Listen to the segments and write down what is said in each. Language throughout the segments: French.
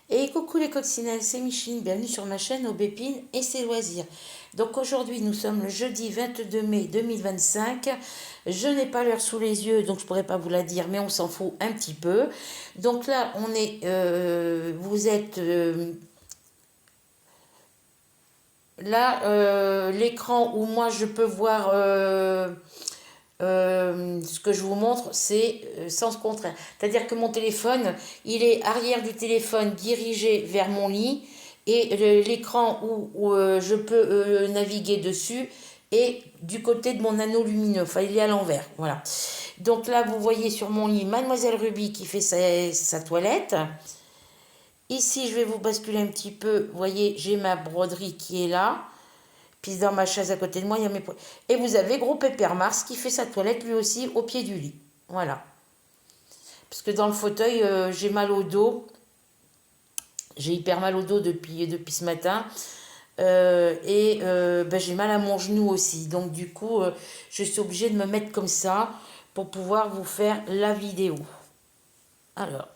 Et coucou les coccinelles, c'est Micheline, bienvenue sur ma chaîne Aubépine et ses loisirs. Donc aujourd'hui nous sommes le jeudi 22 mai 2025. Je n'ai pas l'heure sous les yeux donc je pourrais pas vous la dire mais on s'en fout un petit peu. Donc là on est, vous êtes là l'écran où moi je peux voir ce que je vous montre, c'est sens contraire. C'est-à-dire que mon téléphone, il est arrière du téléphone dirigé vers mon lit et l'écran où je peux naviguer dessus est du côté de mon anneau lumineux. Enfin, il est à l'envers. Voilà. Donc là, vous voyez sur mon lit Mademoiselle Ruby qui fait sa toilette. Ici, je vais vous basculer un petit peu. Vous voyez, j'ai ma broderie qui est là. Puis dans ma chaise à côté de moi, il y a mes... Et vous avez gros Pépère Mars qui fait sa toilette lui aussi au pied du lit. Voilà. Parce que dans le fauteuil, j'ai mal au dos. J'ai hyper mal au dos depuis ce matin. Ben, j'ai mal à mon genou aussi. Donc du coup, je suis obligée de me mettre comme ça pour pouvoir vous faire la vidéo. Alors,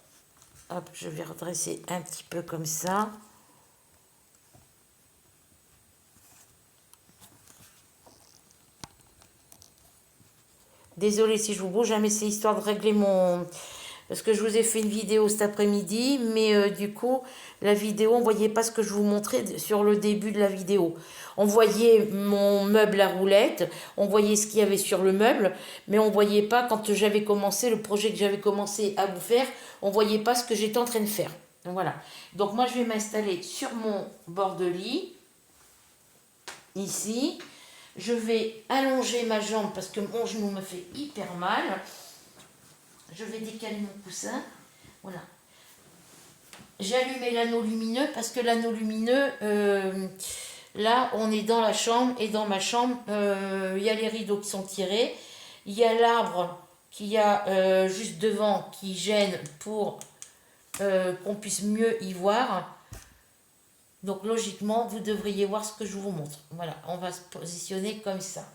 hop, je vais redresser un petit peu comme ça. Désolée si je vous bouge, mais c'est histoire de régler mon... Parce que je vous ai fait une vidéo cet après-midi, mais du coup, la vidéo, on ne voyait pas ce que je vous montrais sur le début de la vidéo. On voyait mon meuble à roulettes, on voyait ce qu'il y avait sur le meuble, mais on ne voyait pas, quand j'avais commencé, le projet que j'avais commencé à vous faire, on ne voyait pas ce que j'étais en train de faire. Donc voilà. Donc moi, je vais m'installer sur mon bord de lit, ici. Je vais allonger ma jambe parce que mon genou me fait hyper mal. Je vais décaler mon coussin. Voilà. J'ai allumé l'anneau lumineux parce que l'anneau lumineux, là, on est dans la chambre et dans ma chambre, il y a les rideaux qui sont tirés. Il y a l'arbre qu'il y a juste devant qui gêne pour qu'on puisse mieux y voir. Donc logiquement, vous devriez voir ce que je vous montre. Voilà, on va se positionner comme ça.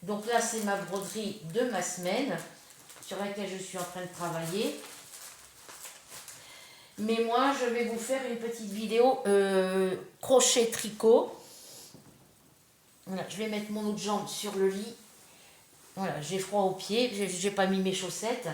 Donc là, c'est ma broderie de ma semaine sur laquelle je suis en train de travailler. Mais moi, je vais vous faire une petite vidéo crochet-tricot. Voilà, je vais mettre mon autre jambe sur le lit. Voilà, j'ai froid aux pieds, j'ai pas mis mes chaussettes.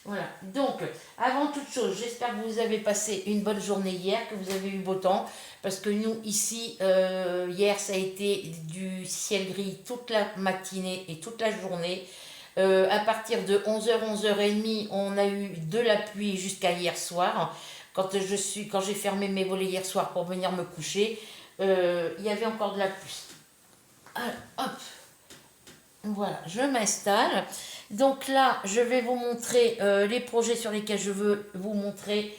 Voilà, donc, avant toute chose, j'espère que vous avez passé une bonne journée hier, que vous avez eu beau temps, parce que nous, ici, hier, ça a été du ciel gris toute la matinée et toute la journée. À partir de 11h, 11h30, on a eu de la pluie jusqu'à hier soir. Quand j'ai fermé mes volets hier soir pour venir me coucher, il y avait encore de la pluie. Alors, hop, voilà, je m'installe. Donc là, je vais vous montrer les projets sur lesquels je veux vous montrer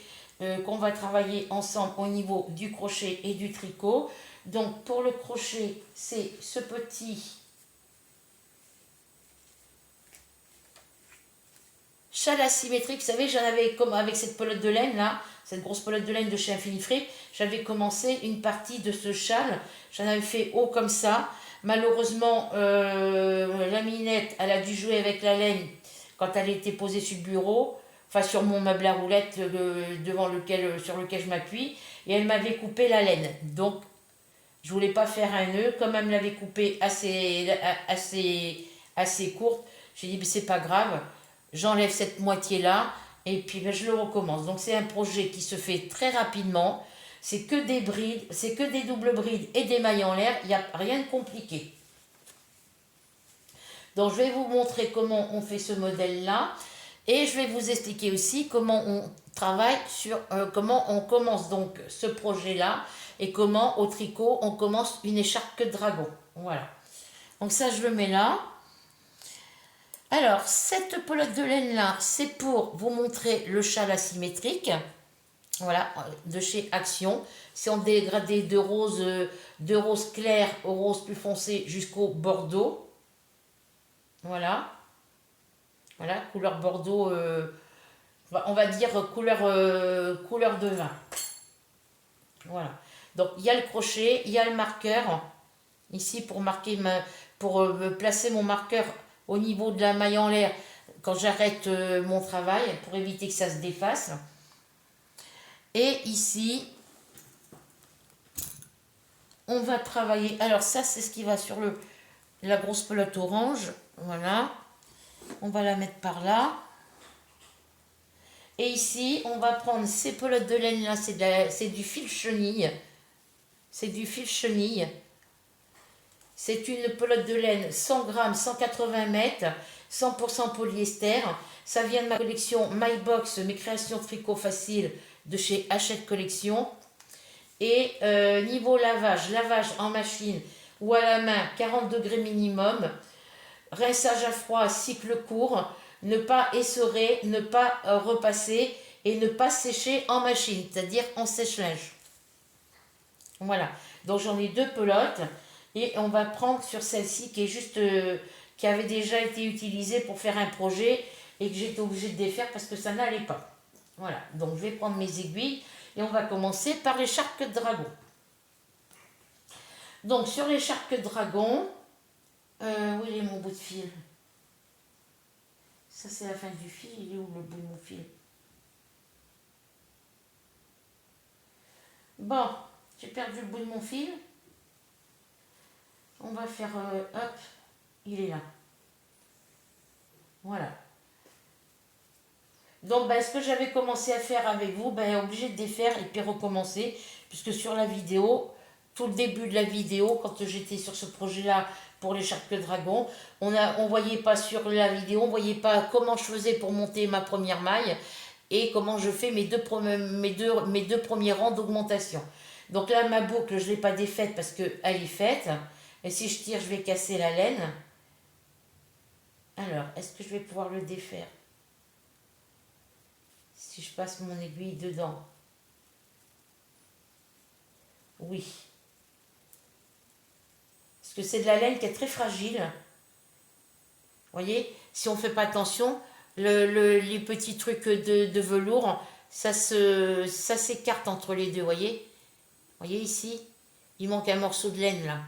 qu'on va travailler ensemble au niveau du crochet et du tricot. Donc pour le crochet, c'est ce petit châle asymétrique. Vous savez, j'en avais comme avec cette pelote de laine là, cette grosse pelote de laine de chez Infinifree, j'avais commencé une partie de ce châle. J'en avais fait haut comme ça. Malheureusement, la minette, elle a dû jouer avec la laine quand elle était posée sur le bureau, enfin sur mon meuble à roulettes sur lequel je m'appuie, et elle m'avait coupé la laine. Donc, je voulais pas faire un nœud, comme elle me l'avait coupé assez courte, j'ai dit, c'est pas grave, j'enlève cette moitié-là, et puis ben, je le recommence. Donc, c'est un projet qui se fait très rapidement. C'est que des brides, c'est que des doubles brides et des mailles en l'air, il n'y a rien de compliqué. Donc je vais vous montrer comment on fait ce modèle-là et je vais vous expliquer aussi comment on travaille sur, comment on commence donc ce projet-là et comment au tricot on commence une écharpe queue de dragon. Voilà. Donc ça je le mets là. Alors cette pelote de laine là, c'est pour vous montrer le châle asymétrique. Voilà, de chez Action. C'est en dégradé de rose clair au rose plus foncé jusqu'au bordeaux. Voilà. Voilà, couleur bordeaux, on va dire couleur de vin. Voilà. Donc il y a le crochet, il y a le marqueur. Ici pour marquer pour placer mon marqueur au niveau de la maille en l'air quand j'arrête mon travail pour éviter que ça se défasse. Et ici, on va travailler. Alors ça, c'est ce qui va sur la grosse pelote orange. Voilà. On va la mettre par là. Et ici, on va prendre ces pelotes de laine là, c'est du fil chenille. C'est du fil chenille. C'est une pelote de laine 100 grammes, 180 mètres, 100% polyester. Ça vient de ma collection My Box, mes créations tricot facile de chez Hachette Collection. Et niveau lavage, lavage en machine ou à la main, 40 degrés minimum. Rinçage à froid, cycle court. Ne pas essorer, ne pas repasser et ne pas sécher en machine, c'est-à-dire en sèche-linge. Voilà, donc j'en ai 2 pelotes et on va prendre sur celle-ci qui est juste, qui avait déjà été utilisée pour faire un projet et que j'étais obligée de défaire parce que ça n'allait pas. Voilà, donc je vais prendre mes aiguilles et on va commencer par l'écharpe de dragon. Donc sur l'écharpe de dragon, où il est mon bout de fil? Ça, c'est la fin du fil. Il est où le bout de mon fil? Bon, j'ai perdu le bout de mon fil. On va faire... hop, il est là. Voilà. Donc, ce que j'avais commencé à faire avec vous, obligé de défaire et puis recommencer. Puisque sur la vidéo, tout le début de la vidéo, quand j'étais sur ce projet-là pour l'écharpe de dragon, on voyait pas sur la vidéo, on voyait pas comment je faisais pour monter ma première maille et comment je fais mes deux premiers rangs d'augmentation. Donc là, ma boucle, je ne l'ai pas défaite parce qu'elle est faite. Et si je tire, je vais casser la laine. Alors, est-ce que je vais pouvoir le défaire? Si je passe mon aiguille dedans. Oui. Parce que c'est de la laine qui est très fragile. Vous voyez, si on ne fait pas attention, les petits trucs de velours, ça s'écarte entre les deux, vous voyez ici, il manque un morceau de laine là.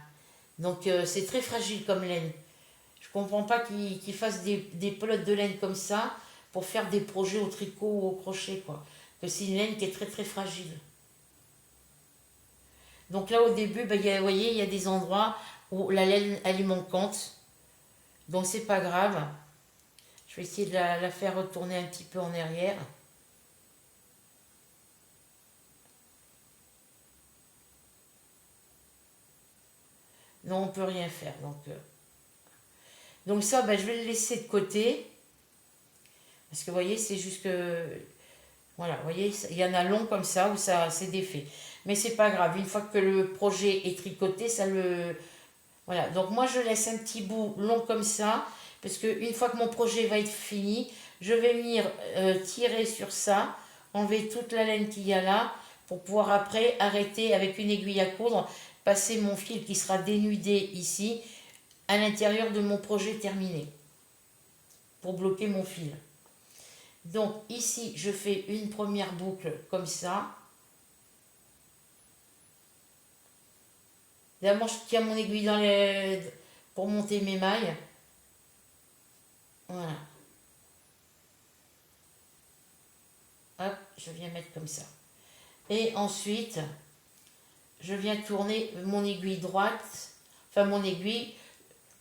Donc c'est très fragile comme laine. Je ne comprends pas qu'ils fassent des pelotes de laine comme ça pour faire des projets au tricot ou au crochet, quoi. Que c'est une laine qui est très très fragile. Donc là au début, vous voyez, il y a des endroits où la laine elle est manquante. Donc c'est pas grave. Je vais essayer de la faire retourner un petit peu en arrière. Non, on peut rien faire. Donc ça, je vais le laisser de côté. Parce que vous voyez, c'est juste que... Voilà, vous voyez, il y en a long comme ça où ça c'est défait. Mais c'est pas grave. Une fois que le projet est tricoté, ça le... Voilà, donc moi je laisse un petit bout long comme ça. Parce qu'une fois que mon projet va être fini, je vais venir tirer sur ça, enlever toute la laine qu'il y a là, pour pouvoir après arrêter avec une aiguille à coudre, passer mon fil qui sera dénudé ici, à l'intérieur de mon projet terminé, pour bloquer mon fil. Donc ici, je fais une première boucle comme ça. D'abord, je tiens mon aiguille dans pour monter mes mailles. Voilà. Hop, je viens mettre comme ça. Et ensuite, je viens tourner mon aiguille droite, enfin mon aiguille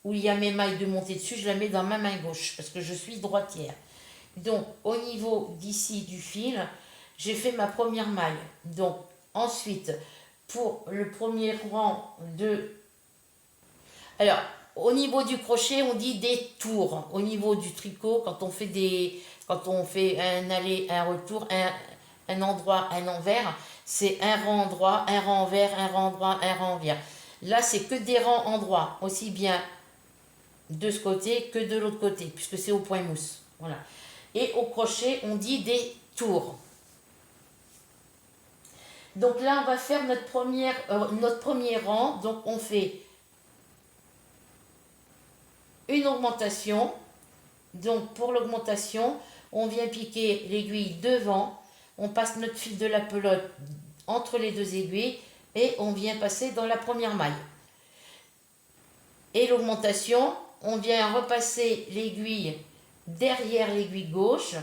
où il y a mes mailles de montée dessus, je la mets dans ma main gauche parce que je suis droitière. Donc, au niveau d'ici du fil, j'ai fait ma première maille. Donc, ensuite, pour le premier rang de... Alors, au niveau du crochet, on dit des tours. Au niveau du tricot, quand on fait un aller, un retour, un endroit, un envers, c'est un rang droit, un rang envers, un rang droit, un rang envers. Là, c'est que des rangs endroits, aussi bien de ce côté que de l'autre côté, puisque c'est au point mousse. Voilà. Et au crochet, on dit des tours. Donc là, on va faire notre premier rang. Donc on fait une augmentation. Donc pour l'augmentation, on vient piquer l'aiguille devant. On passe notre fil de la pelote entre les deux aiguilles et on vient passer dans la première maille. Et l'augmentation, on vient repasser l'aiguille derrière l'aiguille gauche,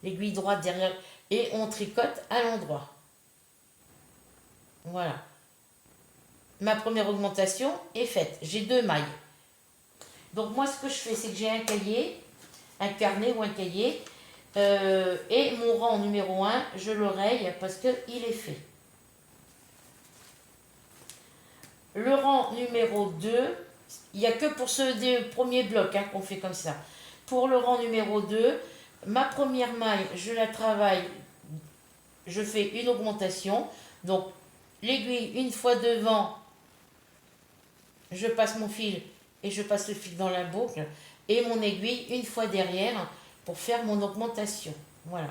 l'aiguille droite derrière, et on tricote à l'endroit. Voilà. Ma première augmentation est faite. J'ai 2 mailles. Donc moi, ce que je fais, c'est que j'ai un cahier, un carnet ou un cahier, et mon rang numéro 1, je le raye parce qu'il est fait. Le rang numéro 2, il n'y a que pour ce premier bloc qu'on fait comme ça. Pour le rang numéro 2, ma première maille, je la travaille, je fais une augmentation. Donc l'aiguille, une fois devant, je passe mon fil et je passe le fil dans la boucle. Et mon aiguille, une fois derrière, pour faire mon augmentation. Voilà.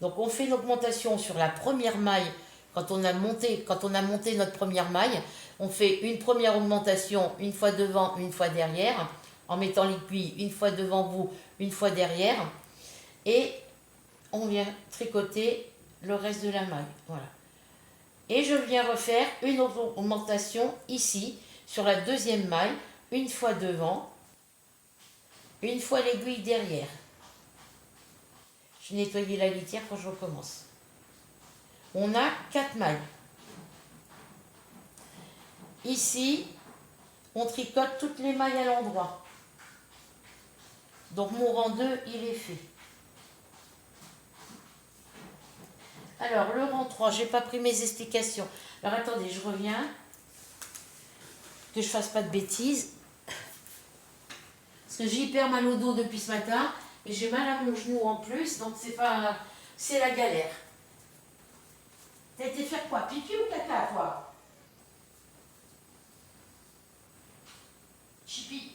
Donc on fait une augmentation sur la première maille. Quand on a monté notre première maille, on fait une première augmentation, une fois devant, une fois derrière, en mettant l'aiguille une fois devant vous, une fois derrière. Et on vient tricoter le reste de la maille. Voilà. Et je viens refaire une augmentation ici, sur la deuxième maille, une fois devant, une fois l'aiguille derrière. Je nettoyais la litière quand je recommence. On a 4 mailles. Ici, on tricote toutes les mailles à l'endroit. Donc mon rang 2, il est fait. Alors, le rang 3, je n'ai pas pris mes explications. Alors attendez, je reviens. Que je ne fasse pas de bêtises. Parce que j'ai hyper mal au dos depuis ce matin. Et j'ai mal à mon genou en plus. Donc c'est la galère. T'as été faire quoi? Pipi ou caca, toi? Chipi.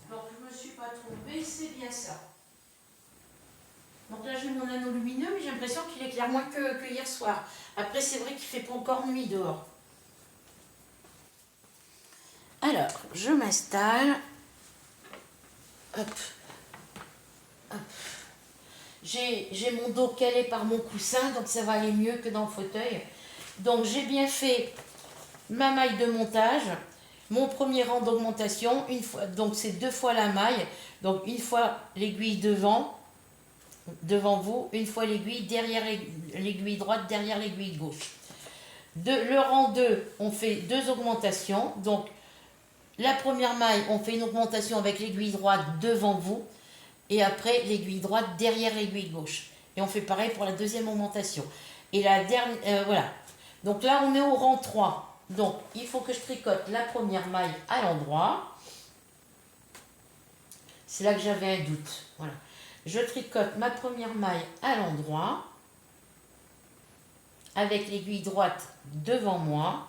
Donc je ne me suis pas trompée, c'est bien ça. Donc là j'ai mon anneau lumineux, mais j'ai l'impression qu'il éclaire moins que hier soir. Après c'est vrai qu'il fait pas encore nuit dehors. Alors, je m'installe. Hop. Hop. J'ai mon dos calé par mon coussin, donc ça va aller mieux que dans le fauteuil. Donc j'ai bien fait ma maille de montage, mon premier rang d'augmentation, donc c'est 2 fois la maille, donc une fois l'aiguille devant vous, une fois l'aiguille derrière l'aiguille droite, derrière l'aiguille gauche. Le rang 2, on fait 2 augmentations, donc la première maille, on fait une augmentation avec l'aiguille droite devant vous, et après l'aiguille droite derrière l'aiguille gauche. Et on fait pareil pour la deuxième augmentation. Et la dernière, voilà. Donc là, on est au rang 3. Donc, il faut que je tricote la première maille à l'endroit. C'est là que j'avais un doute. Voilà. Je tricote ma première maille à l'endroit, avec l'aiguille droite devant moi.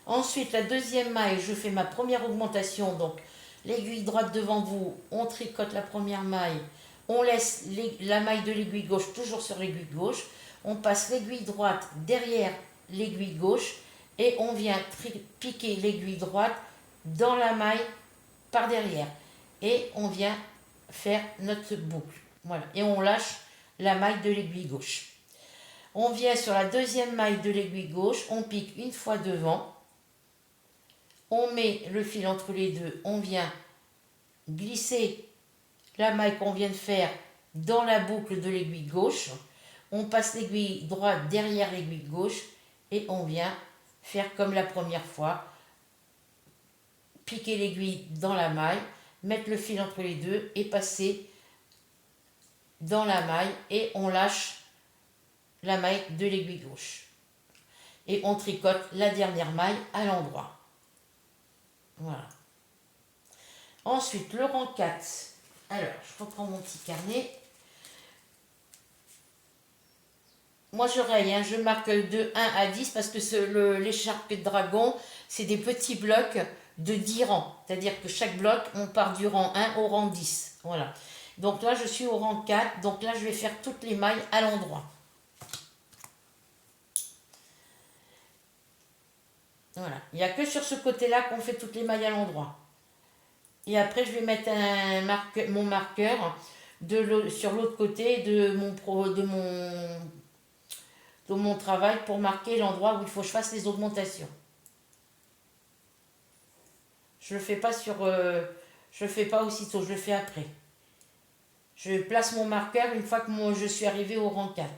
Ensuite, la deuxième maille, je fais ma première augmentation. Donc, l'aiguille droite devant vous, on tricote la première maille, on laisse la maille de l'aiguille gauche toujours sur l'aiguille gauche, on passe l'aiguille droite derrière l'aiguille gauche et on vient piquer l'aiguille droite dans la maille par derrière. Et on vient faire notre boucle. Voilà. Et on lâche la maille de l'aiguille gauche. On vient sur la deuxième maille de l'aiguille gauche, on pique une fois devant. On met le fil entre les deux, on vient glisser la maille qu'on vient de faire dans la boucle de l'aiguille gauche. On passe l'aiguille droite derrière l'aiguille gauche et on vient faire comme la première fois. Piquer l'aiguille dans la maille, mettre le fil entre les deux et passer dans la maille et on lâche la maille de l'aiguille gauche. Et on tricote la dernière maille à l'endroit. Voilà. Ensuite, le rang 4. Alors, je reprends mon petit carnet. Moi, je raye, je marque de 1 à 10 parce que l'écharpe de dragon, c'est des petits blocs de 10 rangs. C'est-à-dire que chaque bloc, on part du rang 1 au rang 10. Voilà. Donc là, je suis au rang 4. Donc là, je vais faire toutes les mailles à l'endroit. Voilà. Il n'y a que sur ce côté-là qu'on fait toutes les mailles à l'endroit. Et après, je vais mettre mon marqueur sur l'autre côté de que mon travail pour marquer l'endroit où il faut que je fasse les augmentations. Je le fais pas je le fais pas aussitôt, je le fais après. Je place mon marqueur une fois que je suis arrivé au rang 4.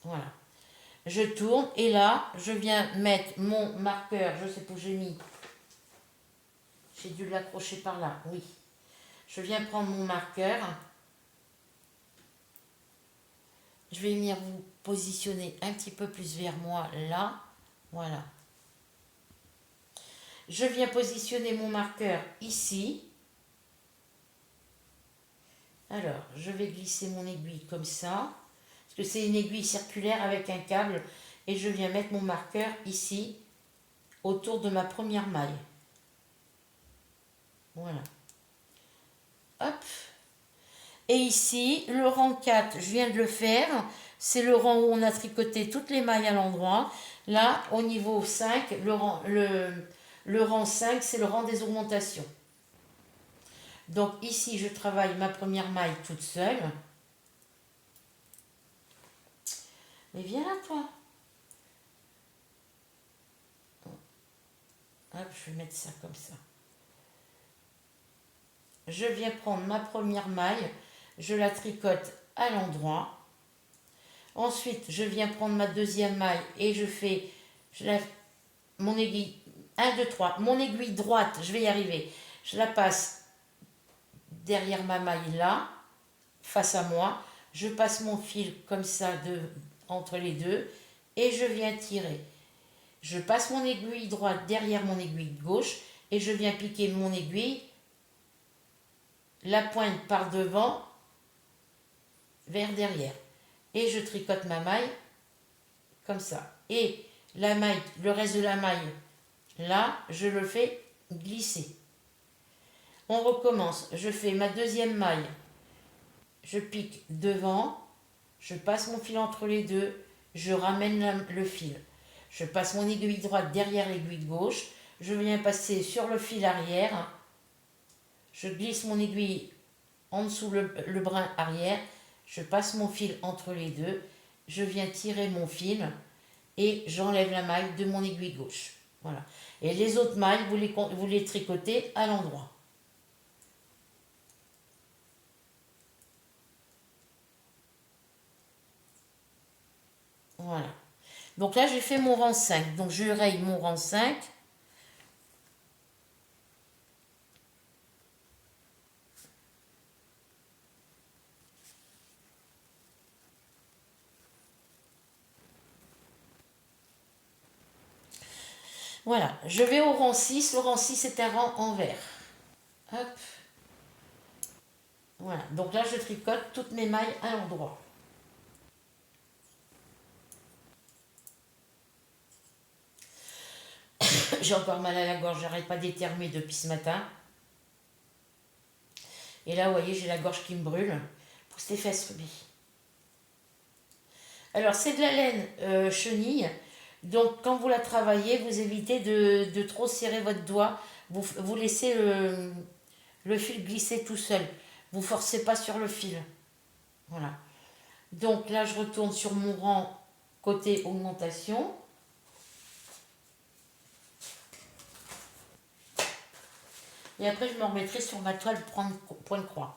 Voilà. Je tourne et là, je viens mettre mon marqueur, je sais pas où j'ai mis. J'ai dû l'accrocher par là, oui. Je viens prendre mon marqueur. Je vais venir vous positionner un petit peu plus vers moi, là. Voilà. Je viens positionner mon marqueur ici. Alors, je vais glisser mon aiguille comme ça. Parce que c'est une aiguille circulaire avec un câble. Et je viens mettre mon marqueur ici, autour de ma première maille. Voilà. Hop. Et ici, le rang 4, je viens de le faire. C'est le rang où on a tricoté toutes les mailles à l'endroit. Là, au niveau 5, le rang 5, c'est le rang des augmentations. Donc ici, je travaille ma première maille toute seule. Mais viens là, toi. Hop, je vais mettre ça comme ça. Je viens prendre ma première maille, je la tricote à l'endroit. Ensuite, je viens prendre ma deuxième maille et je lève mon aiguille, 1, 2, 3, mon aiguille droite, je vais y arriver. Je la passe derrière ma maille là, face à moi. Je passe mon fil comme ça entre les deux et je viens tirer. Je passe mon aiguille droite derrière mon aiguille gauche et je viens piquer mon aiguille, la pointe par devant vers derrière. Et je tricote ma maille comme ça. Et la maille, le reste de la maille, là, je le fais glisser. On recommence. Je fais ma deuxième maille. Je pique devant. Je passe mon fil entre les deux. Je ramène le fil. Je passe mon aiguille droite derrière l'aiguille gauche. Je viens passer sur le fil arrière. Je glisse mon aiguille en dessous le brin arrière. Je passe mon fil entre les deux. Je viens tirer mon fil et j'enlève la maille de mon aiguille gauche. Voilà. Et les autres mailles, vous les tricotez à l'endroit. Voilà. Donc là, j'ai fait mon rang 5. Donc je raye mon rang 5. Voilà. Je vais au rang 6. Le rang 6 est un rang en vert. Hop. Voilà. Donc là, je tricote toutes mes mailles à l'endroit. J'ai encore mal à la gorge, j'arrête pas d'éternuer depuis ce matin. Et là, vous voyez, j'ai la gorge qui me brûle. Pousse tes fesses, Ruby. Alors, c'est de la laine chenille. Donc, quand vous la travaillez, vous évitez de trop serrer votre doigt. Vous laissez le fil glisser tout seul. Vous forcez pas sur le fil. Voilà. Donc là, je retourne sur mon rang côté augmentation. Et après, je me remettrai sur ma toile point de croix.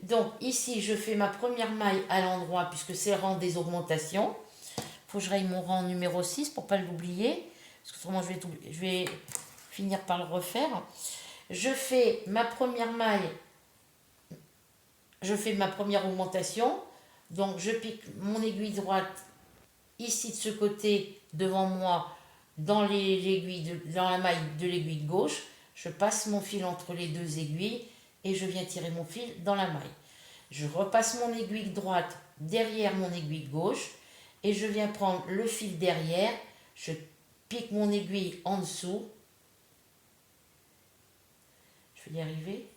Donc ici, je fais ma première maille à l'endroit puisque c'est le rang des augmentations. Il faut que je raye mon rang numéro 6 pour ne pas l'oublier. Parce que autrement, je vais finir par le refaire. Je fais ma première maille. Je fais ma première augmentation. Donc je pique mon aiguille droite ici de ce côté devant moi dans la maille de l'aiguille gauche. Je passe mon fil entre les deux aiguilles et je viens tirer mon fil dans la maille. Je repasse mon aiguille droite derrière mon aiguille gauche et je viens prendre le fil derrière. Je pique mon aiguille en dessous. Je vais y arriver.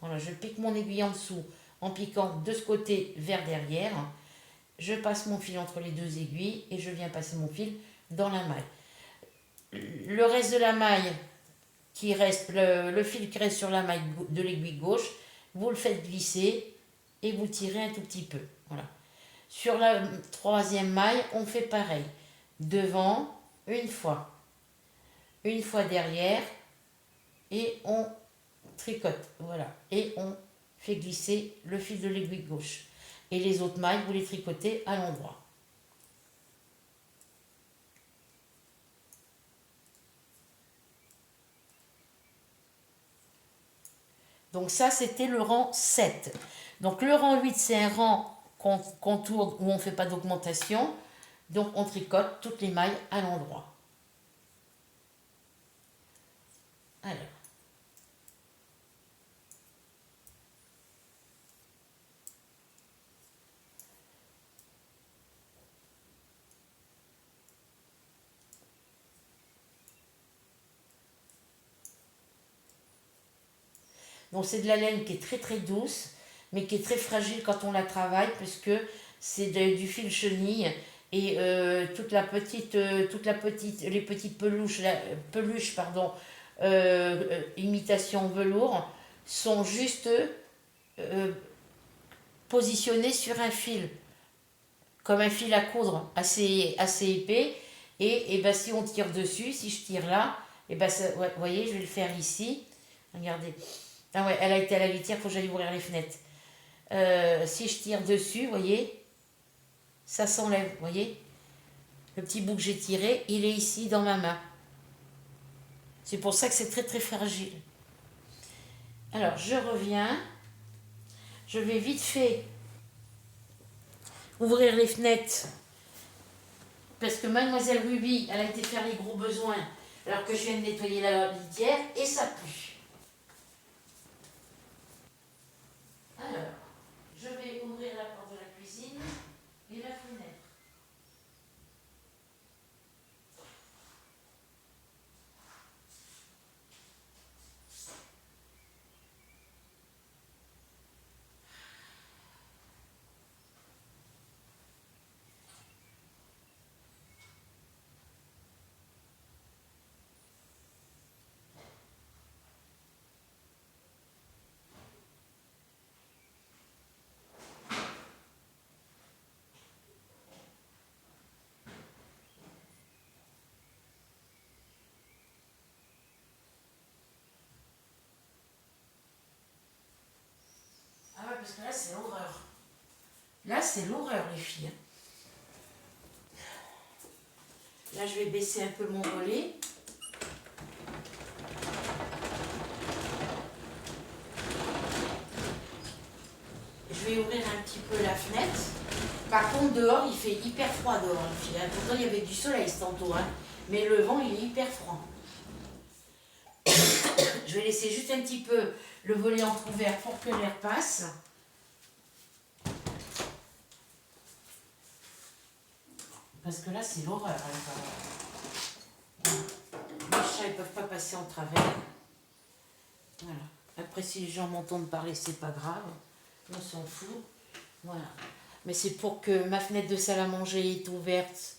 Voilà, je pique mon aiguille en dessous en piquant de ce côté vers derrière. Je passe mon fil entre les deux aiguilles et je viens passer mon fil dans la maille. Le reste de la maille qui reste, le fil qui reste sur la maille de l'aiguille gauche, vous le faites glisser et vous tirez un tout petit peu. Voilà. Sur la troisième maille, on fait pareil. Devant, une fois derrière, et on tricote, voilà, et on fait glisser le fil de l'aiguille gauche. Et les autres mailles, vous les tricotez à l'endroit. Donc ça, c'était le rang 7. Donc le rang 8, c'est un rang qu'on tourne où on ne fait pas d'augmentation. Donc on tricote toutes les mailles à l'endroit. Alors. Donc c'est de la laine qui est très très douce, mais qui est très fragile quand on la travaille, puisque c'est du fil chenille et les petites peluches, pardon, imitation velours, sont juste positionnées sur un fil, comme un fil à coudre assez épais. Et ben, si on tire dessus, si je tire là, et ben ouais, vous voyez, je vais le faire ici. Regardez. Ah ouais, elle a été à la litière, il faut que j'aille ouvrir les fenêtres. Si je tire dessus, vous voyez, ça s'enlève, vous voyez. Le petit bout que j'ai tiré, il est ici dans ma main. C'est pour ça que c'est très très fragile. Alors, je reviens. Je vais vite fait ouvrir les fenêtres. Parce que Mademoiselle Ruby, elle a été faire les gros besoins alors que je viens de nettoyer la litière et ça pue. Alors, je vais ouvrir la porte de la cuisine et la fenêtre. Ah ouais, parce que là, c'est l'horreur. Là, c'est l'horreur, les filles. Là, je vais baisser un peu mon volet. Je vais ouvrir un petit peu la fenêtre. Par contre, dehors, il fait hyper froid dehors, les filles. Pourtant, il y avait du soleil ce tantôt, hein. Mais le vent, il est hyper froid. Je vais laisser juste un petit peu le volet entrouvert pour que l'air passe. Parce que là, c'est l'horreur. Les chats, ils ne peuvent pas passer en travers. Voilà. Après, si les gens m'entendent parler, c'est pas grave. On s'en fout. Voilà. Mais c'est pour que ma fenêtre de salle à manger est ouverte.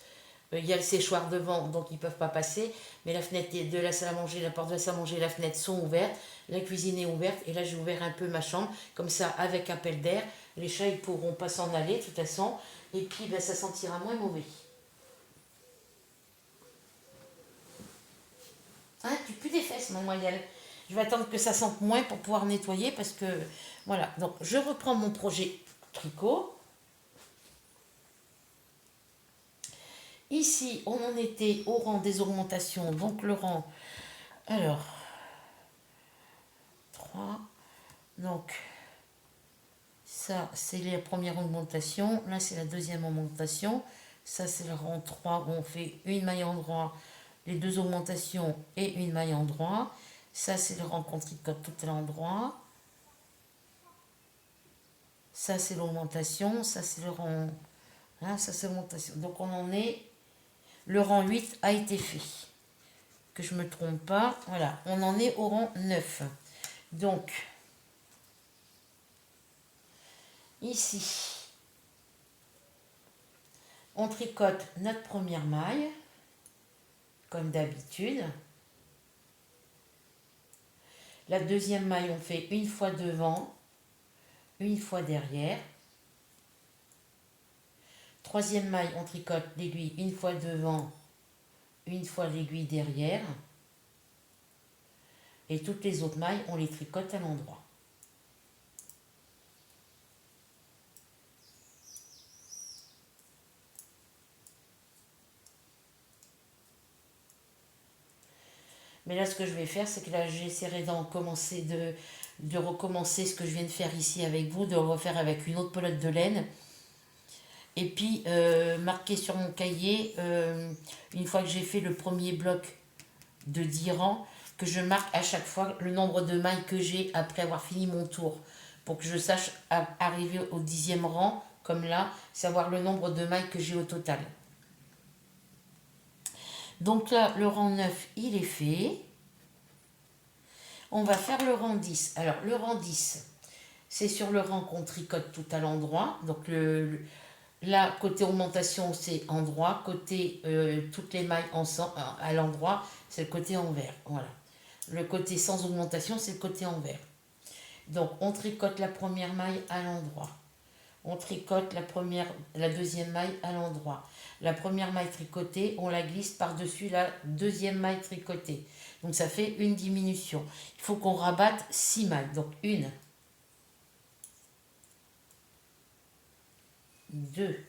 Il y a le séchoir devant, donc ils ne peuvent pas passer. Mais la fenêtre de la salle à manger, la porte de la salle à manger et la fenêtre sont ouvertes. La cuisine est ouverte. Et là, j'ai ouvert un peu ma chambre. Comme ça, avec un pelle d'air, les chats, ils ne pourront pas s'en aller, de toute façon. Et puis, ben, ça sentira moins mauvais. Hein, tu pues des fesses, mademoiselle. Je vais attendre que ça sente moins pour pouvoir nettoyer parce que, voilà. Donc, je reprends mon projet tricot. Ici, on en était au rang des augmentations. Donc, le rang, alors, 3. Donc, ça, c'est la première augmentation. Là, c'est la deuxième augmentation. Ça, c'est le rang 3 où on fait une maille endroit, les deux augmentations et une maille endroit. Ça, c'est le rang qu'on tricote tout à l'endroit. Ça, c'est l'augmentation. Ça, c'est le rang... Hein, ça, c'est l'augmentation. Donc, on en est... Le rang 8 a été fait. Que je ne me trompe pas. Voilà, on en est au rang 9. Donc, ici, on tricote notre première maille, comme d'habitude. La deuxième maille, on fait une fois devant, une fois derrière. Troisième maille, on tricote l'aiguille une fois devant, une fois l'aiguille derrière. Et toutes les autres mailles, on les tricote à l'endroit. Mais là, ce que je vais faire, c'est que là, j'essaierai de recommencer ce que je viens de faire ici avec vous, de le refaire avec une autre pelote de laine. Et puis, marquer sur mon cahier, une fois que j'ai fait le premier bloc de 10 rangs, que je marque à chaque fois le nombre de mailles que j'ai après avoir fini mon tour. Pour que je sache arriver au 10e rang, comme là, savoir le nombre de mailles que j'ai au total. Donc là, le rang 9, il est fait. On va faire le rang 10. Alors, le rang 10, c'est sur le rang qu'on tricote tout à l'endroit. Donc, là, côté augmentation, c'est endroit. Côté toutes les mailles à l'endroit, c'est le côté envers. Voilà. Le côté sans augmentation, c'est le côté envers. Donc, on tricote la première maille à l'endroit. On tricote la deuxième maille à l'endroit. La première maille tricotée, on la glisse par-dessus la deuxième maille tricotée. Donc ça fait une diminution. Il faut qu'on rabatte 6 mailles. Donc 1, 2,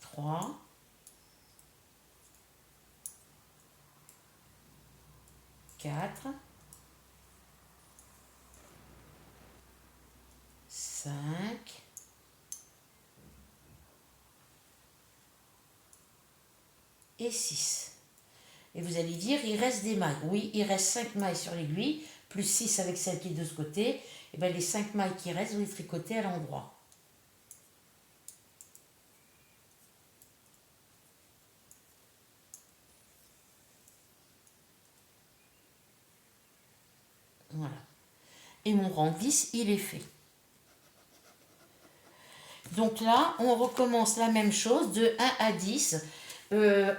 3, 4, 5, et 6. Et vous allez dire, il reste des mailles. Oui, il reste 5 mailles sur l'aiguille, plus 6 avec celle qui est de ce côté. Et bien les 5 mailles qui restent, vous les tricotez à l'endroit. Voilà. Et mon rang 10, il est fait. Donc là, on recommence la même chose de 1 à 10,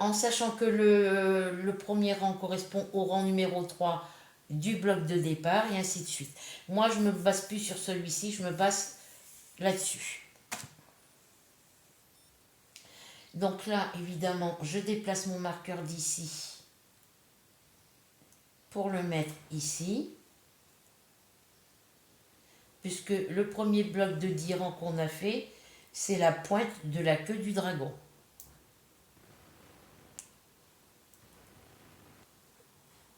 en sachant que le premier rang correspond au rang numéro 3 du bloc de départ, et ainsi de suite. Moi, je ne me base plus sur celui-ci, je me base là-dessus. Donc là, évidemment, je déplace mon marqueur d'ici pour le mettre ici, puisque le premier bloc de 10 rangs qu'on a fait, c'est la pointe de la queue du dragon.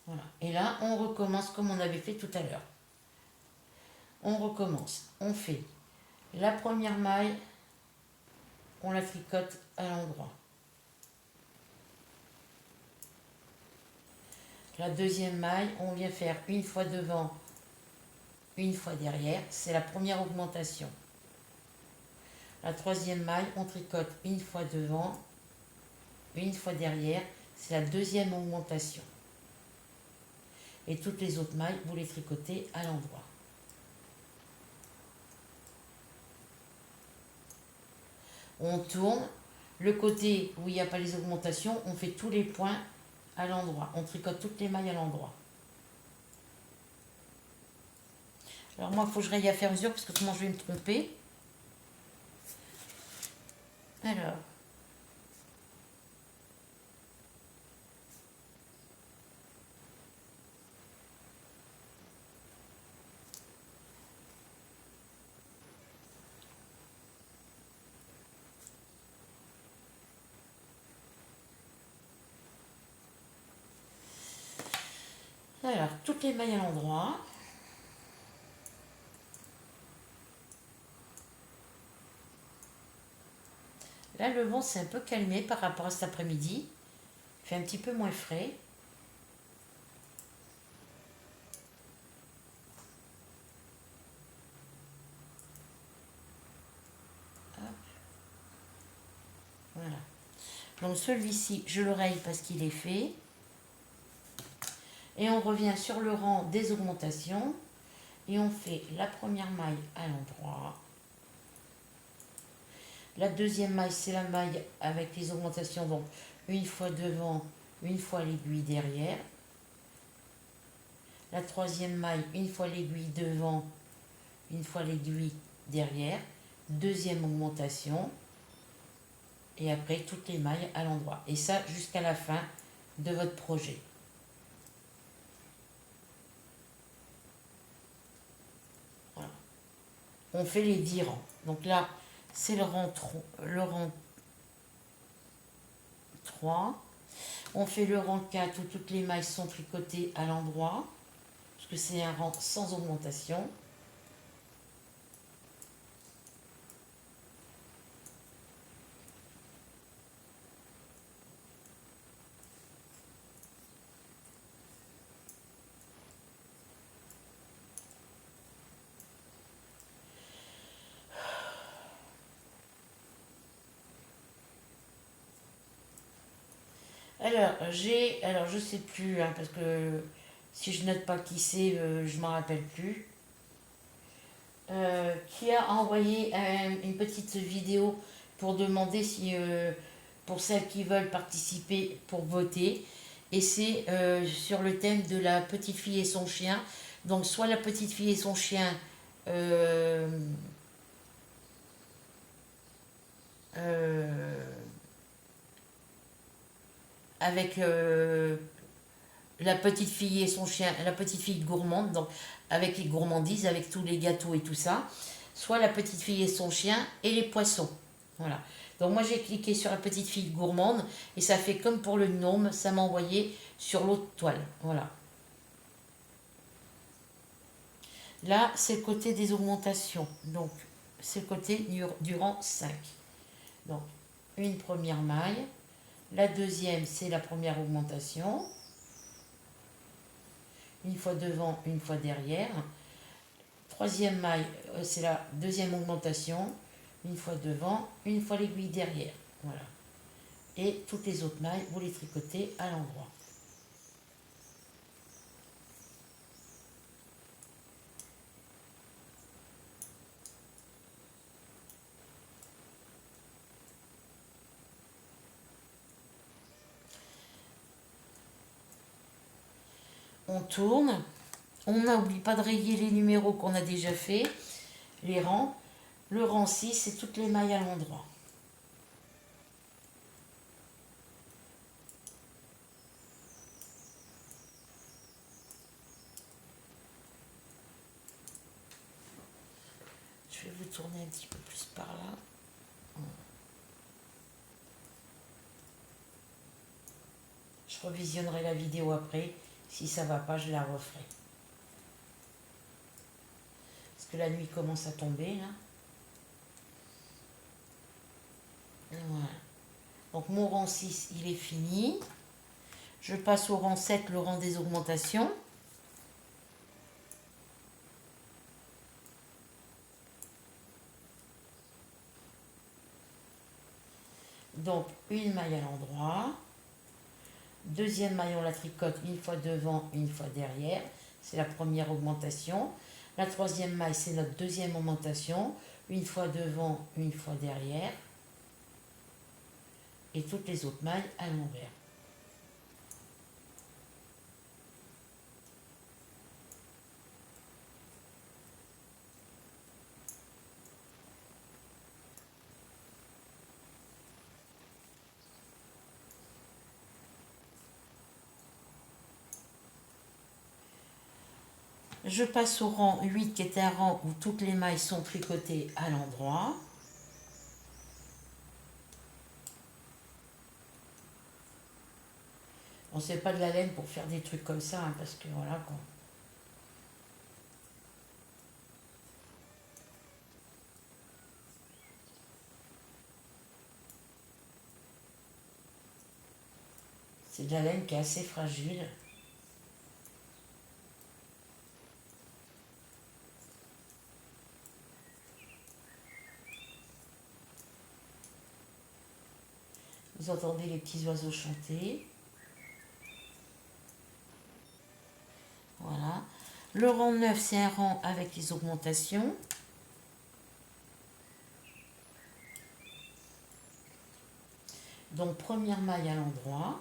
Voilà. Et là, on recommence comme on avait fait tout à l'heure. On recommence. On fait la première maille, on la tricote à l'endroit. La deuxième maille, on vient faire une fois devant, une fois derrière. C'est la première augmentation. La troisième maille, on tricote une fois devant, une fois derrière. C'est la deuxième augmentation. Et toutes les autres mailles, vous les tricotez à l'endroit. On tourne. Le côté où il n'y a pas les augmentations, on fait tous les points à l'endroit. On tricote toutes les mailles à l'endroit. Alors moi, il faut que je raye à faire mesure parce que comment je vais me tromper. Alors. Alors, toutes les mailles à l'endroit. Là, le vent s'est un peu calmé par rapport à cet après-midi. Il fait un petit peu moins frais. Hop. Voilà. Donc celui-ci, je le raye parce qu'il est fait. Et on revient sur le rang des augmentations. Et on fait la première maille à l'endroit. La deuxième maille, c'est la maille avec les augmentations. Donc une fois devant, une fois l'aiguille derrière. La troisième maille, une fois l'aiguille devant, une fois l'aiguille derrière. deuxième augmentation, et après toutes les mailles à l'endroit. Et ça jusqu'à la fin de votre projet. Voilà. On fait les 10 rangs. Donc là, c'est le rang 3. On fait le rang 4 où toutes les mailles sont tricotées à l'endroit, parce que c'est un rang sans augmentation. Alors je sais plus, hein, parce que si je note pas qui c'est, je m'en rappelle plus. Qui a envoyé une petite vidéo pour demander si, pour celles qui veulent participer pour voter. Et c'est sur le thème de la petite fille et son chien. Donc soit la petite fille et son chien euh, euh, avec la petite fille et son chien, la petite fille gourmande, donc avec les gourmandises, avec tous les gâteaux et tout ça, soit la petite fille et son chien et les poissons. Voilà. Donc moi j'ai cliqué sur la petite fille gourmande et ça fait comme pour le gnome, ça m'a envoyé sur l'autre toile. Voilà. Là c'est le côté des augmentations. Donc c'est le côté du rang 5. Donc une première maille. La deuxième c'est la première augmentation. Une fois devant, une fois derrière. Troisième maille, c'est la deuxième augmentation. Une fois devant, une fois l'aiguille derrière. Voilà. Et toutes les autres mailles, vous les tricotez à l'endroit. On tourne. On n'oublie pas de rayer les numéros qu'on a déjà fait, les rangs. Le rang 6, c'est toutes les mailles à l'endroit. Je vais vous tourner un petit peu plus par là. Je revisionnerai la vidéo après. Si ça va pas, je la referai. Parce que la nuit commence à tomber là. Voilà. Donc mon rang 6, il est fini. Je passe au rang 7, le rang des augmentations. Donc une maille à l'endroit. Deuxième maille, on la tricote une fois devant, une fois derrière. C'est la première augmentation. La troisième maille, c'est notre deuxième augmentation. Une fois devant, une fois derrière. Et toutes les autres mailles à l'envers. Je passe au rang 8 qui est un rang où toutes les mailles sont tricotées à l'endroit. On ne sait pas de la laine pour faire des trucs comme ça, hein, parce que voilà quoi. C'est de la laine qui est assez fragile. Vous entendez les petits oiseaux chanter. Voilà. Le rang 9, c'est un rang avec les augmentations. Donc première maille à l'endroit.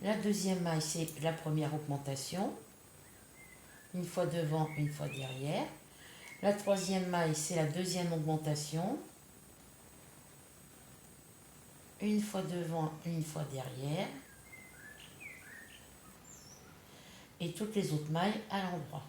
La deuxième maille, c'est la première augmentation. Une fois devant, une fois derrière. La troisième maille, c'est la deuxième augmentation. une fois devant, une fois derrière, et toutes les autres mailles à l'endroit.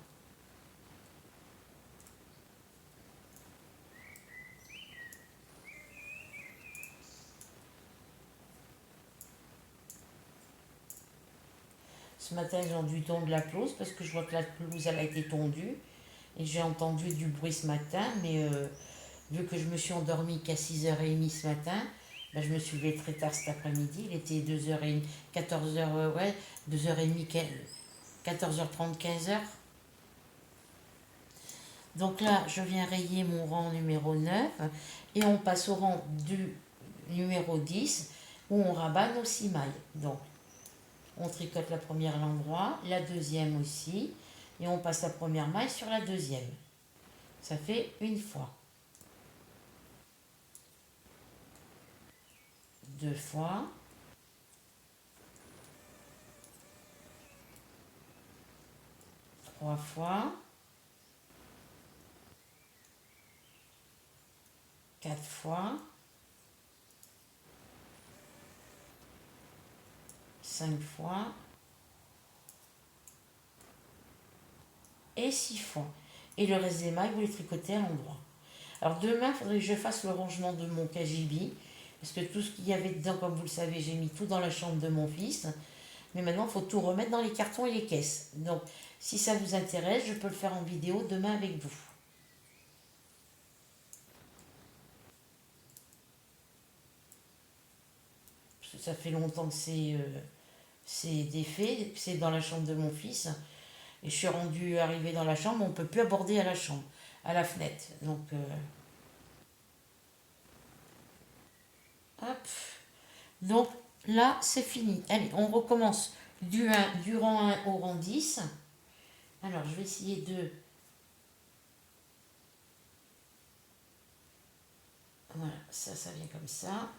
Ce matin, j'ai dû tondre la pelouse parce que je vois que la pelouse elle a été tondue et j'ai entendu du bruit ce matin, mais vu que je me suis endormie qu'à 6h30 ce matin, ben, je me suis levée très tard cet après-midi. Il était 2h30, 14h, ouais, 2h30, 14h30, 15h. Donc là, je viens rayer mon rang numéro 9 et on passe au rang du numéro 10 où on rabat nos 6 mailles. Donc, on tricote la première à l'endroit, la deuxième aussi, et on passe la première maille sur la deuxième. Ça fait une fois. Deux fois. Trois fois. Quatre fois. Cinq fois. Et 6 fois. Et le reste des mailles, vous les tricotez à l'endroit. Alors demain, il faudrait que je fasse le rangement de mon KGB. Parce que tout ce qu'il y avait dedans, comme vous le savez, j'ai mis tout dans la chambre de mon fils. Mais maintenant, il faut tout remettre dans les cartons et les caisses. Donc, si ça vous intéresse, je peux le faire en vidéo demain avec vous. Parce que ça fait longtemps que c'est défait, c'est dans la chambre de mon fils. Et je suis arrivée dans la chambre, on ne peut plus aborder à la chambre, à la fenêtre. Donc, hop. Donc, là, c'est fini. Allez, on recommence du rang 1 au rang 10. Alors, je vais essayer de... Voilà, ça vient comme ça.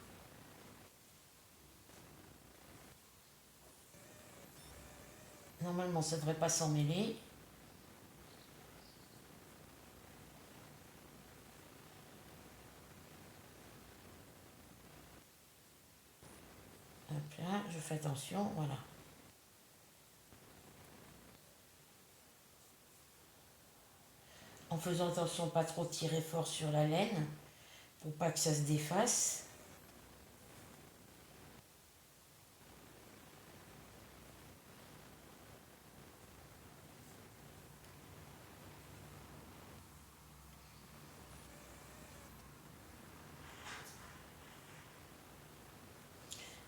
Normalement, ça ne devrait pas s'en mêler. Hop là, je fais attention, voilà. En faisant attention, pas trop tirer fort sur la laine, pour pas que ça se défasse.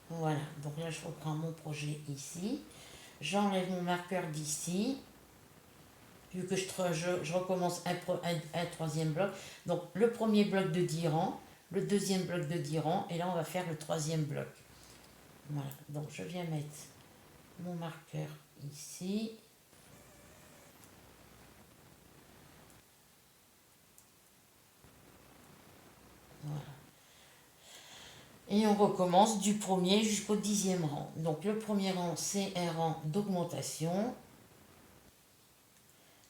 Voilà, donc là je reprends mon projet ici. J'enlève mon marqueur d'ici. Vu que je recommence un troisième bloc. Donc le premier bloc de 10 rangs, le deuxième bloc de 10 rangs, et là on va faire le troisième bloc. Voilà, donc je viens mettre mon marqueur ici. Voilà. Et on recommence du premier jusqu'au 10e rang. Donc le premier rang, c'est un rang d'augmentation.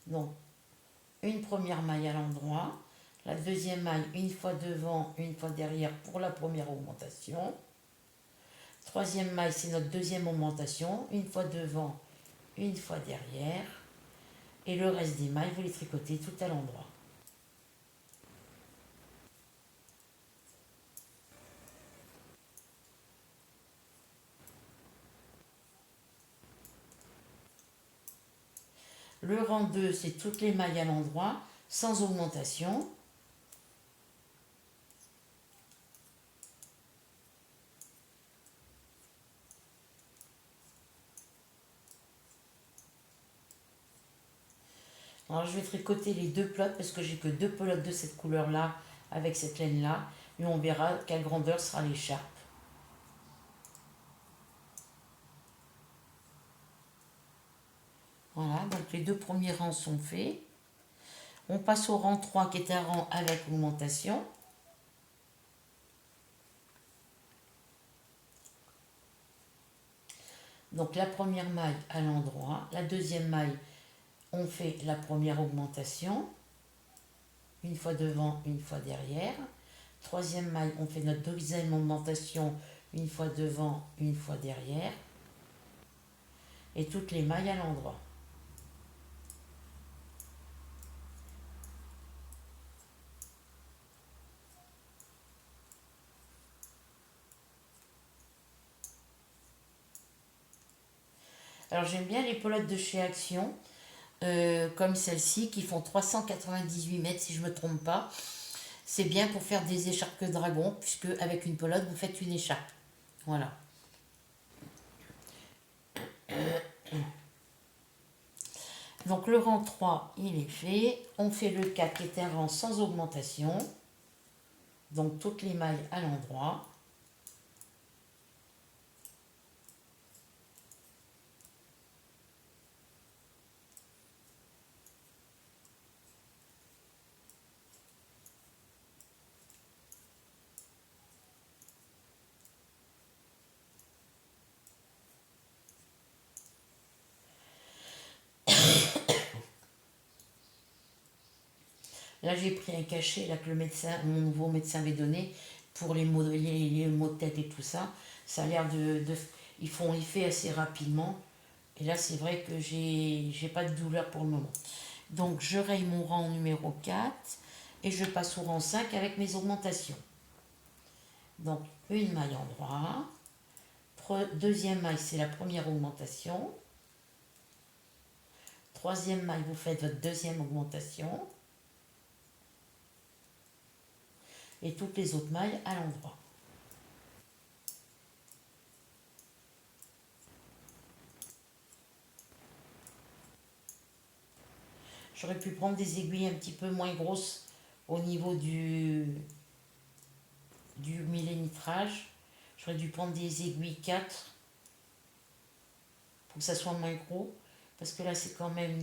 Donc une première maille à l'endroit. La deuxième maille, une fois devant, une fois derrière pour la première augmentation. Troisième maille, c'est notre deuxième augmentation. Une fois devant, une fois derrière. Et le reste des mailles, vous les tricotez tout à l'endroit. Le rang 2, c'est toutes les mailles à l'endroit, sans augmentation. Alors je vais tricoter les deux pelotes parce que j'ai que deux pelotes de cette couleur-là avec cette laine-là. Et on verra quelle grandeur sera l'écharpe. Voilà, donc les deux premiers rangs sont faits. On passe au rang 3 qui est un rang avec augmentation. Donc la première maille à l'endroit, la deuxième maille, on fait la première augmentation, une fois devant, une fois derrière. Troisième maille, on fait notre deuxième augmentation, une fois devant, une fois derrière, et toutes les mailles à l'endroit. Alors j'aime bien les pelotes de chez Action, comme celle-ci, qui font 398 mètres si je ne me trompe pas. C'est bien pour faire des écharpes dragon, puisque avec une pelote, vous faites une écharpe. Voilà. Donc le rang 3, il est fait. On fait le 4 qui est un rang sans augmentation. Donc toutes les mailles à l'endroit. Là, j'ai pris un cachet là, que le médecin, mon nouveau médecin m'avait donné pour les maux de tête et tout ça. Ça a l'air ils font effet assez rapidement. Et là, c'est vrai que j'ai pas de douleur pour le moment. Donc, je raye mon rang numéro 4 et je passe au rang 5 avec mes augmentations. Donc, une maille en droit. Deuxième maille, c'est la première augmentation. Troisième maille, vous faites votre deuxième augmentation. Et toutes les autres mailles à l'endroit. J'aurais pu prendre des aiguilles un petit peu moins grosses au niveau du millimétrage. J'aurais dû prendre des aiguilles 4 pour que ça soit moins gros. Parce que là, c'est quand même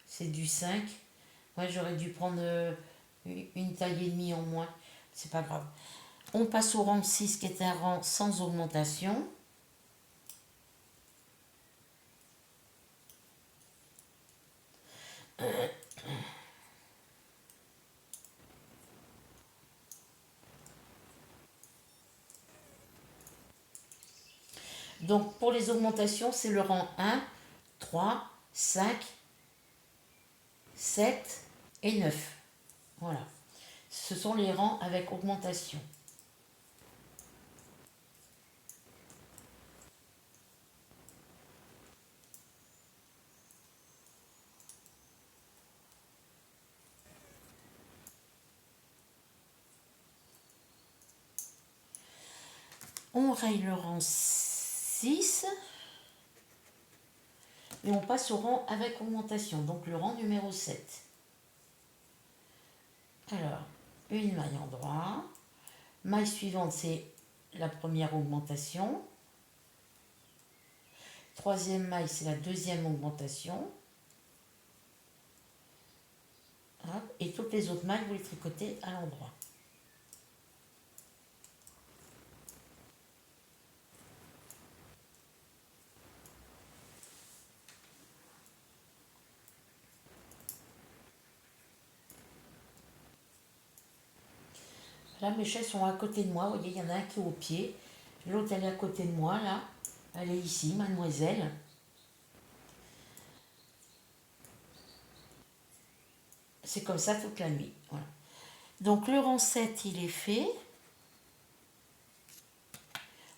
c'est du 5. Moi, j'aurais dû prendre une taille et demie en moins. C'est pas grave. On passe au rang 6 qui est un rang sans augmentation. Donc pour les augmentations, c'est le rang 1, 3, 5, 7 et 9. Voilà. Ce sont les rangs avec augmentation. On raye le rang 6 et on passe au rang avec augmentation, donc le rang numéro 7. Alors, une maille en droit. Maille suivante, c'est la première augmentation. Troisième maille, c'est la deuxième augmentation. Hop, et toutes les autres mailles, vous les tricotez à l'endroit. Là, mes chaises sont à côté de moi. Vous voyez, il y en a un qui est au pied. L'autre, elle est à côté de moi, là. Elle est ici, mademoiselle. C'est comme ça toute la nuit. Voilà. Donc, le rang 7, il est fait.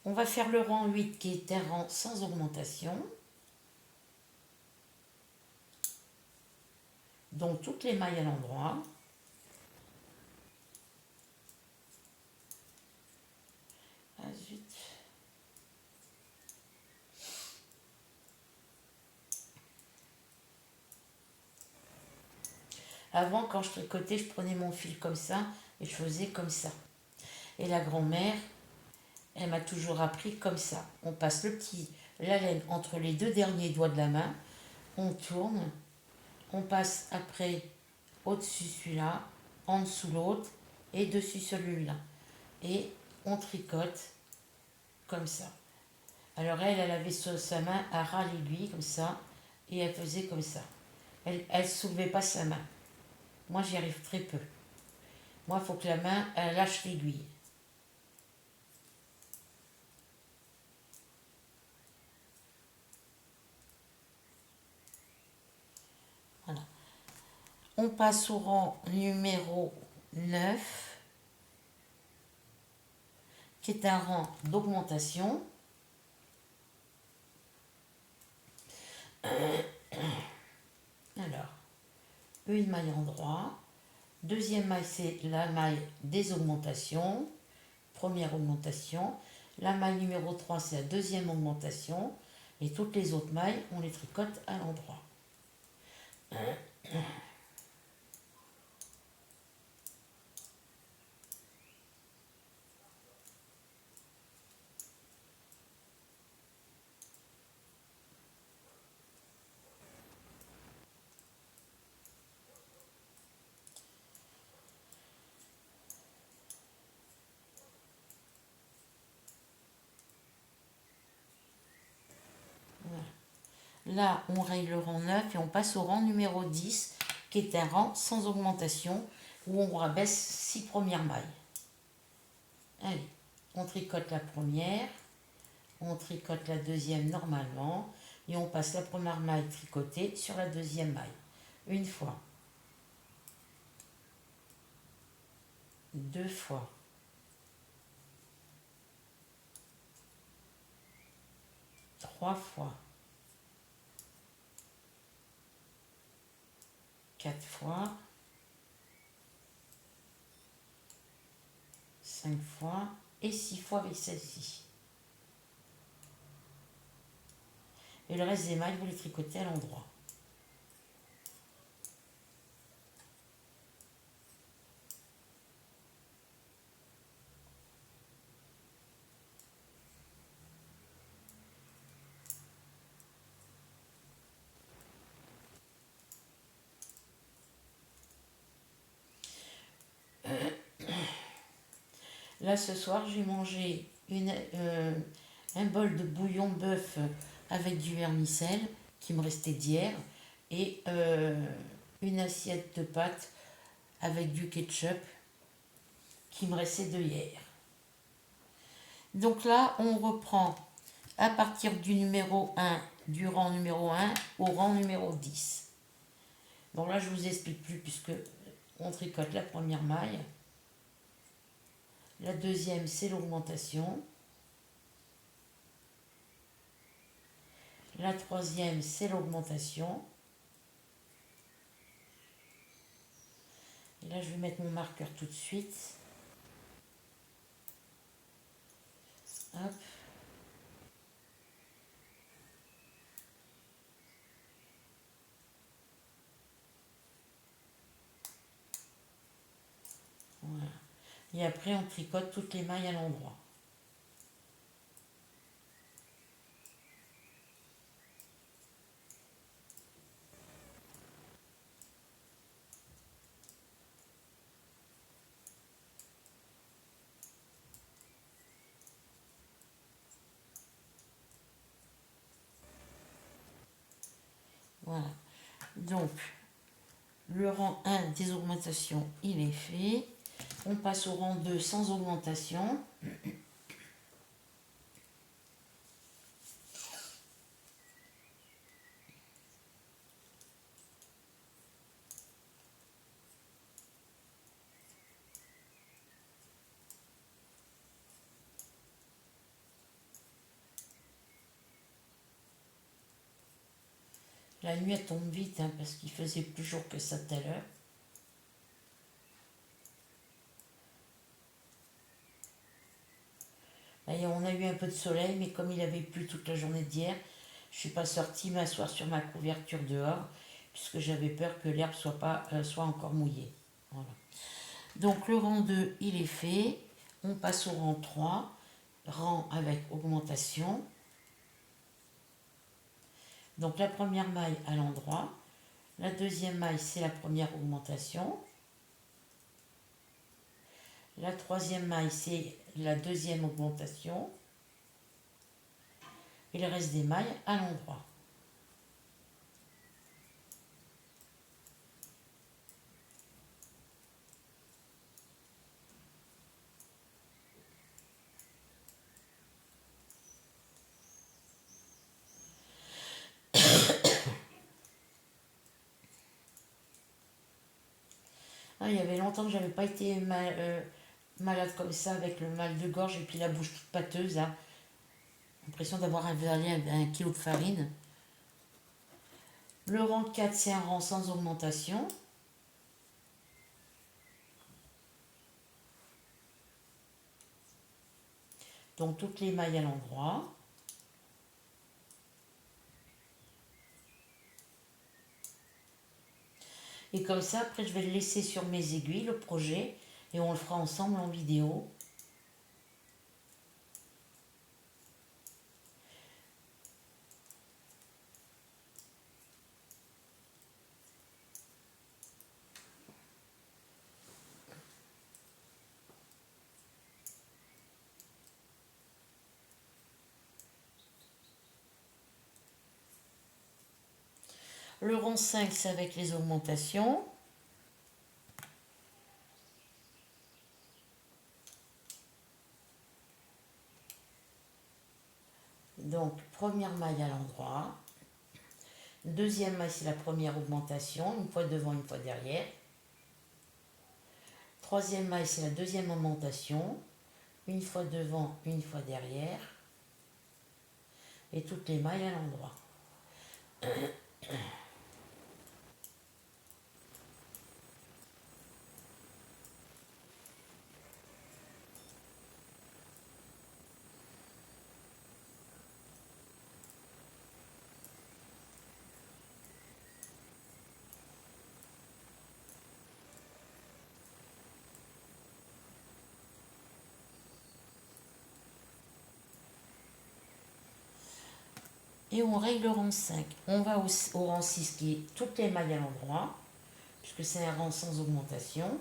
On va faire le rang 8, qui est un rang sans augmentation. Donc, toutes les mailles à l'endroit. Ah, zut. Avant, quand je tricotais, je prenais mon fil comme ça et je faisais comme ça. Et la grand-mère, elle m'a toujours appris comme ça. On passe la laine entre les deux derniers doigts de la main, on tourne, on passe après au-dessus celui-là, en dessous l'autre et dessus celui-là. Et on tricote comme ça. Alors elle avait sur sa main à ras l'aiguille comme ça et elle faisait comme ça. Elle ne soulevait pas sa main. Moi, j'y arrive très peu. Moi, il faut que la main, elle lâche l'aiguille. Voilà. On passe au rang numéro 9, qui est un rang d'augmentation. Alors, une maille en droit. Deuxième maille, c'est la maille des augmentations. Première augmentation. La maille numéro 3, c'est la deuxième augmentation. Et toutes les autres mailles, on les tricote à l'endroit. Là, on règle le rang 9 et on passe au rang numéro 10, qui est un rang sans augmentation, où on rabaisse 6 premières mailles. Allez, on tricote la première, on tricote la deuxième normalement, et on passe la première maille tricotée sur la deuxième maille. Une fois, deux fois, trois fois, quatre fois, cinq fois et 6 fois avec celle-ci. Et le reste des mailles, vous les tricotez à l'endroit. Là, ce soir, j'ai mangé un bol de bouillon de bœuf avec du vermicelle qui me restait d'hier et une assiette de pâtes avec du ketchup qui me restait de hier. Donc là, on reprend à partir du numéro 1, du rang numéro 1 au rang numéro 10. Donc là, je ne vous explique plus puisque on tricote la première maille. La deuxième, c'est l'augmentation. La troisième, c'est l'augmentation. Et là, je vais mettre mon marqueur tout de suite. Hop. Voilà. Et après, on tricote toutes les mailles à l'endroit. Voilà. Donc, le rang 1 des augmentations, il est fait. On passe au rang 2 sans augmentation. La nuit, elle tombe vite hein, parce qu'il faisait plus jour que ça tout à l'heure. Et on a eu un peu de soleil, mais comme il avait plu toute la journée d'hier, je ne suis pas sortie m'asseoir sur ma couverture dehors, puisque j'avais peur que l'herbe soit encore mouillée. Voilà. Donc le rang 2, il est fait. On passe au rang 3, rang avec augmentation. Donc la première maille à l'endroit. La deuxième maille, c'est la première augmentation. La troisième maille, c'est la deuxième augmentation. Et le reste des mailles à l'endroit. Ah, il y avait longtemps que j'avais pas été malade comme ça, avec le mal de gorge et puis la bouche toute pâteuse, là. L'impression d'avoir avalé un kilo de farine. Le rang 4, c'est un rang sans augmentation. Donc toutes les mailles à l'endroit. Et comme ça, après, je vais le laisser sur mes aiguilles, le projet, et on le fera ensemble en vidéo. Le rang 5, c'est avec les augmentations. Donc, première maille à l'endroit. Deuxième maille, c'est la première augmentation, une fois devant, une fois derrière. Troisième maille, c'est la deuxième augmentation, une fois devant, une fois derrière. Et toutes les mailles à l'endroit. Et on règle le rang 5. On va au rang 6 qui est toutes les mailles à l'endroit, puisque c'est un rang sans augmentation.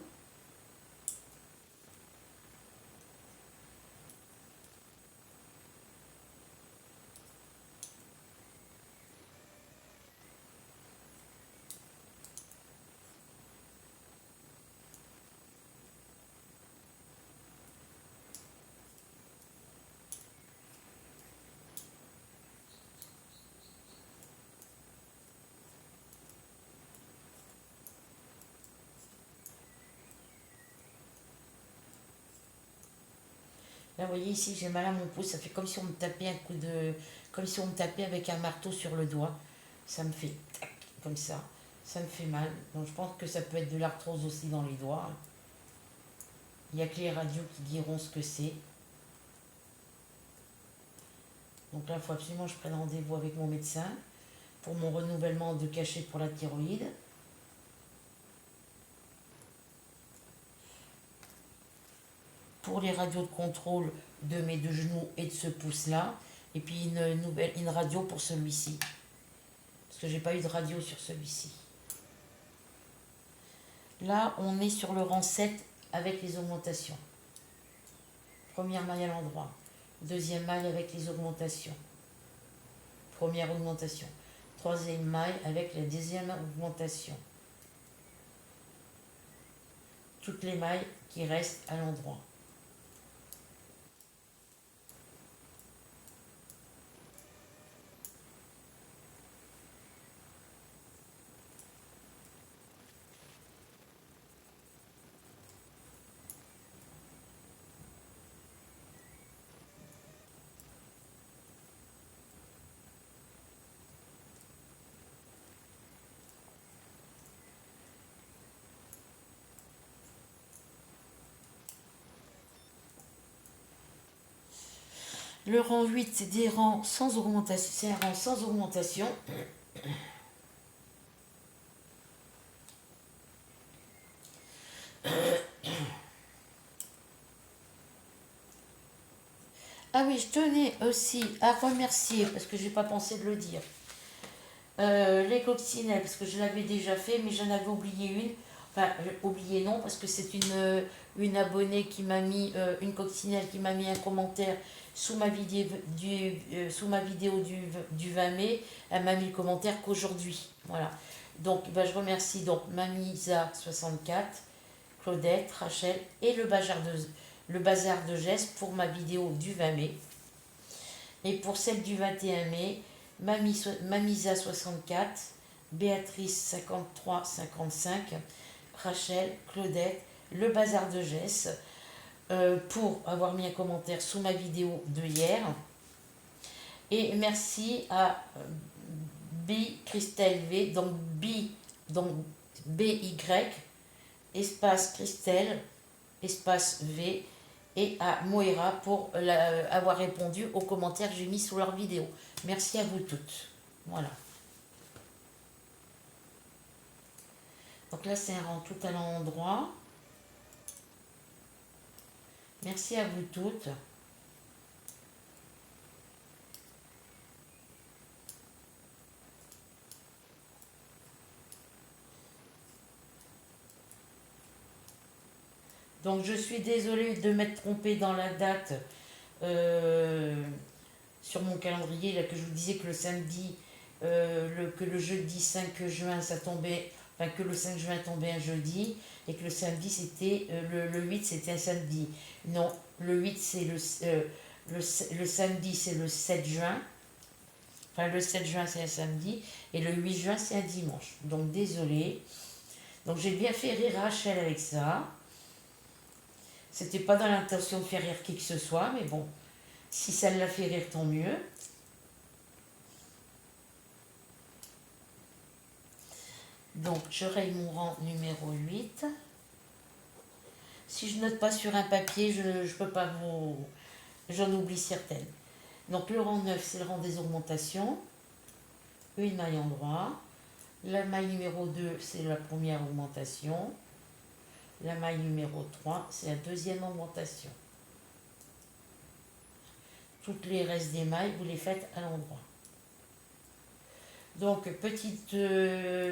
Là, vous voyez ici, j'ai mal à mon pouce. Ça fait comme si on me tapait un coup de, comme si on me tapait avec un marteau sur le doigt. Ça me fait tac, comme ça. Ça me fait mal. Donc, je pense que ça peut être de l'arthrose aussi dans les doigts. Il n'y a que les radios qui diront ce que c'est. Donc là, il faut absolument que je prenne rendez-vous avec mon médecin pour mon renouvellement de cachet pour la thyroïde. Pour les radios de contrôle de mes deux genoux et de ce pouce-là. Et puis une radio pour celui-ci. Parce que j'ai pas eu de radio sur celui-ci. Là, on est sur le rang 7 avec les augmentations. Première maille à l'endroit. Deuxième maille avec les augmentations. Première augmentation. Troisième maille avec la deuxième augmentation. Toutes les mailles qui restent à l'endroit. Le rang 8, c'est des rangs sans augmentation. C'est un rang sans augmentation. Ah oui, je tenais aussi à remercier, parce que je n'ai pas pensé de le dire, les coccinelles, parce que je l'avais déjà fait, mais j'en avais oublié une. Enfin, oublié non, parce que c'est une abonnée qui m'a mis, une coccinelle qui m'a mis un commentaire sous ma vidéo du 20 mai. Elle m'a mis le commentaire qu'aujourd'hui. Voilà. Donc, ben, je remercie donc Mamisa64, Claudette, Rachel et le bazar de Geste pour ma vidéo du 20 mai. Et pour celle du 21 mai, Mamisa64, Béatrice 5355, Rachel, Claudette, le bazar de Jess, pour avoir mis un commentaire sous ma vidéo de hier. Et merci à B Christelle V, donc BY, espace Christelle, espace V, et à Moira pour avoir répondu aux commentaires que j'ai mis sous leur vidéo. Merci à vous toutes. Voilà. Donc là, c'est un rang tout à l'endroit. Merci à vous toutes. Donc je suis désolée de m'être trompée dans la date sur mon calendrier, là, que je vous disais que le samedi, que le jeudi 5 juin, ça tombait, enfin que le 5 juin tombait un jeudi, et que le samedi c'était, le 8 c'était un samedi. Non, le 8 c'est le samedi c'est le 7 juin, enfin le 7 juin c'est un samedi, et le 8 juin c'est un dimanche. Donc désolée. Donc j'ai bien fait rire Rachel avec ça. C'était pas dans l'intention de faire rire qui que ce soit, mais bon, si ça l'a fait rire, tant mieux. Donc, je raye mon rang numéro 8. Si je note pas sur un papier, je ne peux pas vous... J'en oublie certaines. Donc, le rang 9, c'est le rang des augmentations. Une maille en droit. La maille numéro 2, c'est la première augmentation. La maille numéro 3, c'est la deuxième augmentation. Toutes les restes des mailles, vous les faites à l'endroit. Donc, petite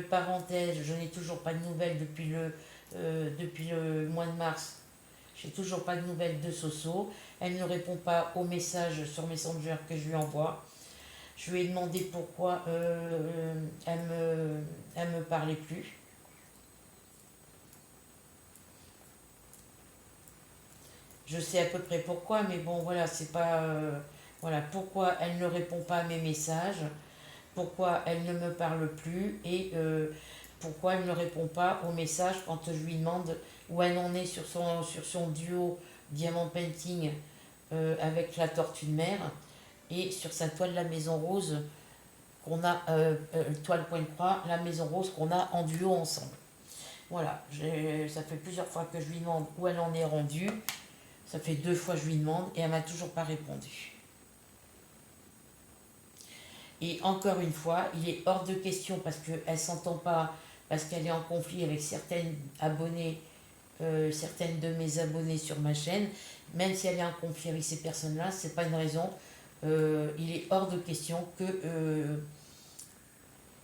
parenthèse, je n'ai toujours pas de nouvelles depuis le mois de mars. J'ai toujours pas de nouvelles de Soso. Elle ne répond pas aux messages sur Messenger que je lui envoie. Je lui ai demandé pourquoi elle me parlait plus. Je sais à peu près pourquoi, mais bon, voilà, c'est pas... voilà, pourquoi elle ne répond pas à mes messages, pourquoi elle ne me parle plus, et pourquoi elle ne répond pas aux messages quand je lui demande où elle en est sur son duo Diamant Painting avec la Tortue de Mer, et sur sa toile La Maison Rose, qu'on a, toile point de croix, La Maison Rose qu'on a en duo ensemble. Voilà, ça fait plusieurs fois que je lui demande où elle en est rendue. Ça fait 2 fois que je lui demande et elle m'a toujours pas répondu. Et encore une fois, il est hors de question parce qu'elle ne s'entend pas, parce qu'elle est en conflit avec certaines abonnées, certaines de mes abonnés sur ma chaîne. Même si elle est en conflit avec ces personnes-là, c'est pas une raison. Il est hors de question que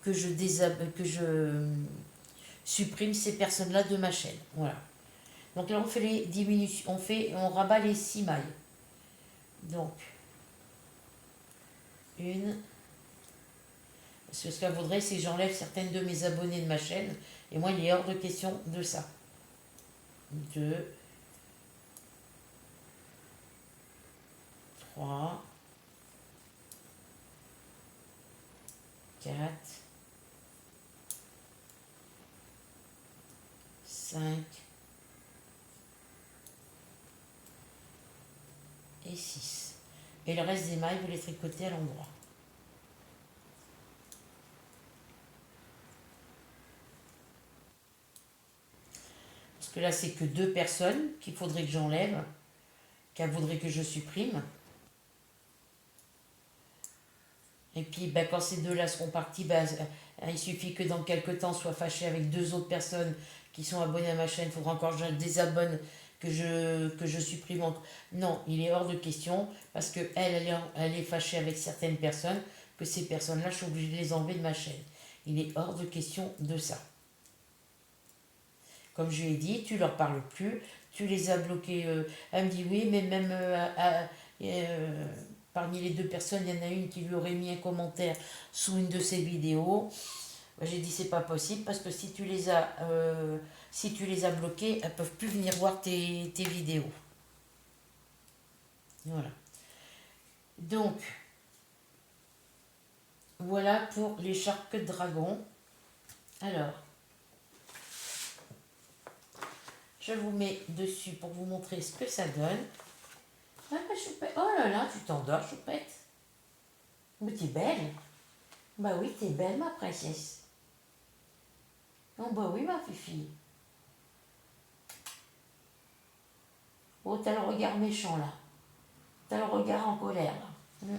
je supprime ces personnes-là de ma chaîne. Voilà. Donc là, on fait les diminutions, on rabat les 6 mailles. Donc, une. Parce que ce qu'elle voudrait, c'est que j'enlève certaines de mes abonnés de ma chaîne. Et moi, il est hors de question de ça. 2, 3, 4, 5 et 6. Et le reste des mailles, vous les tricotez à l'endroit. Parce que là, c'est que 2 personnes qu'il faudrait que j'enlève, qu'elle voudrait que je supprime. Et puis, ben, quand ces 2-là seront partis, ben, il suffit que dans quelques temps, soit fâché avec 2 autres personnes qui sont abonnées à ma chaîne. Il faudra encore que je désabonne, que je supprime. Non, il est hors de question, parce qu'elle, elle est fâchée avec certaines personnes, que ces personnes-là, je suis obligée de les enlever de ma chaîne. Il est hors de question de ça. Comme je lui ai dit, tu leur parles plus, tu les as bloqués. Elle me dit oui, mais même parmi les 2 personnes, il y en a une qui lui aurait mis un commentaire sous une de ses vidéos. J'ai dit c'est pas possible parce que si tu les as bloquées, elles peuvent plus venir voir tes vidéos. Voilà. Donc, voilà pour l'écharpe de dragon. Alors, je vous mets dessus pour vous montrer ce que ça donne. Ah, ma choupette. Oh là là, tu t'endors, choupette. Mais t'es belle. Bah oui, t'es belle, ma princesse. Oh bah oui, ma fille. Oh, t'as le regard méchant, là. T'as le regard en colère, là.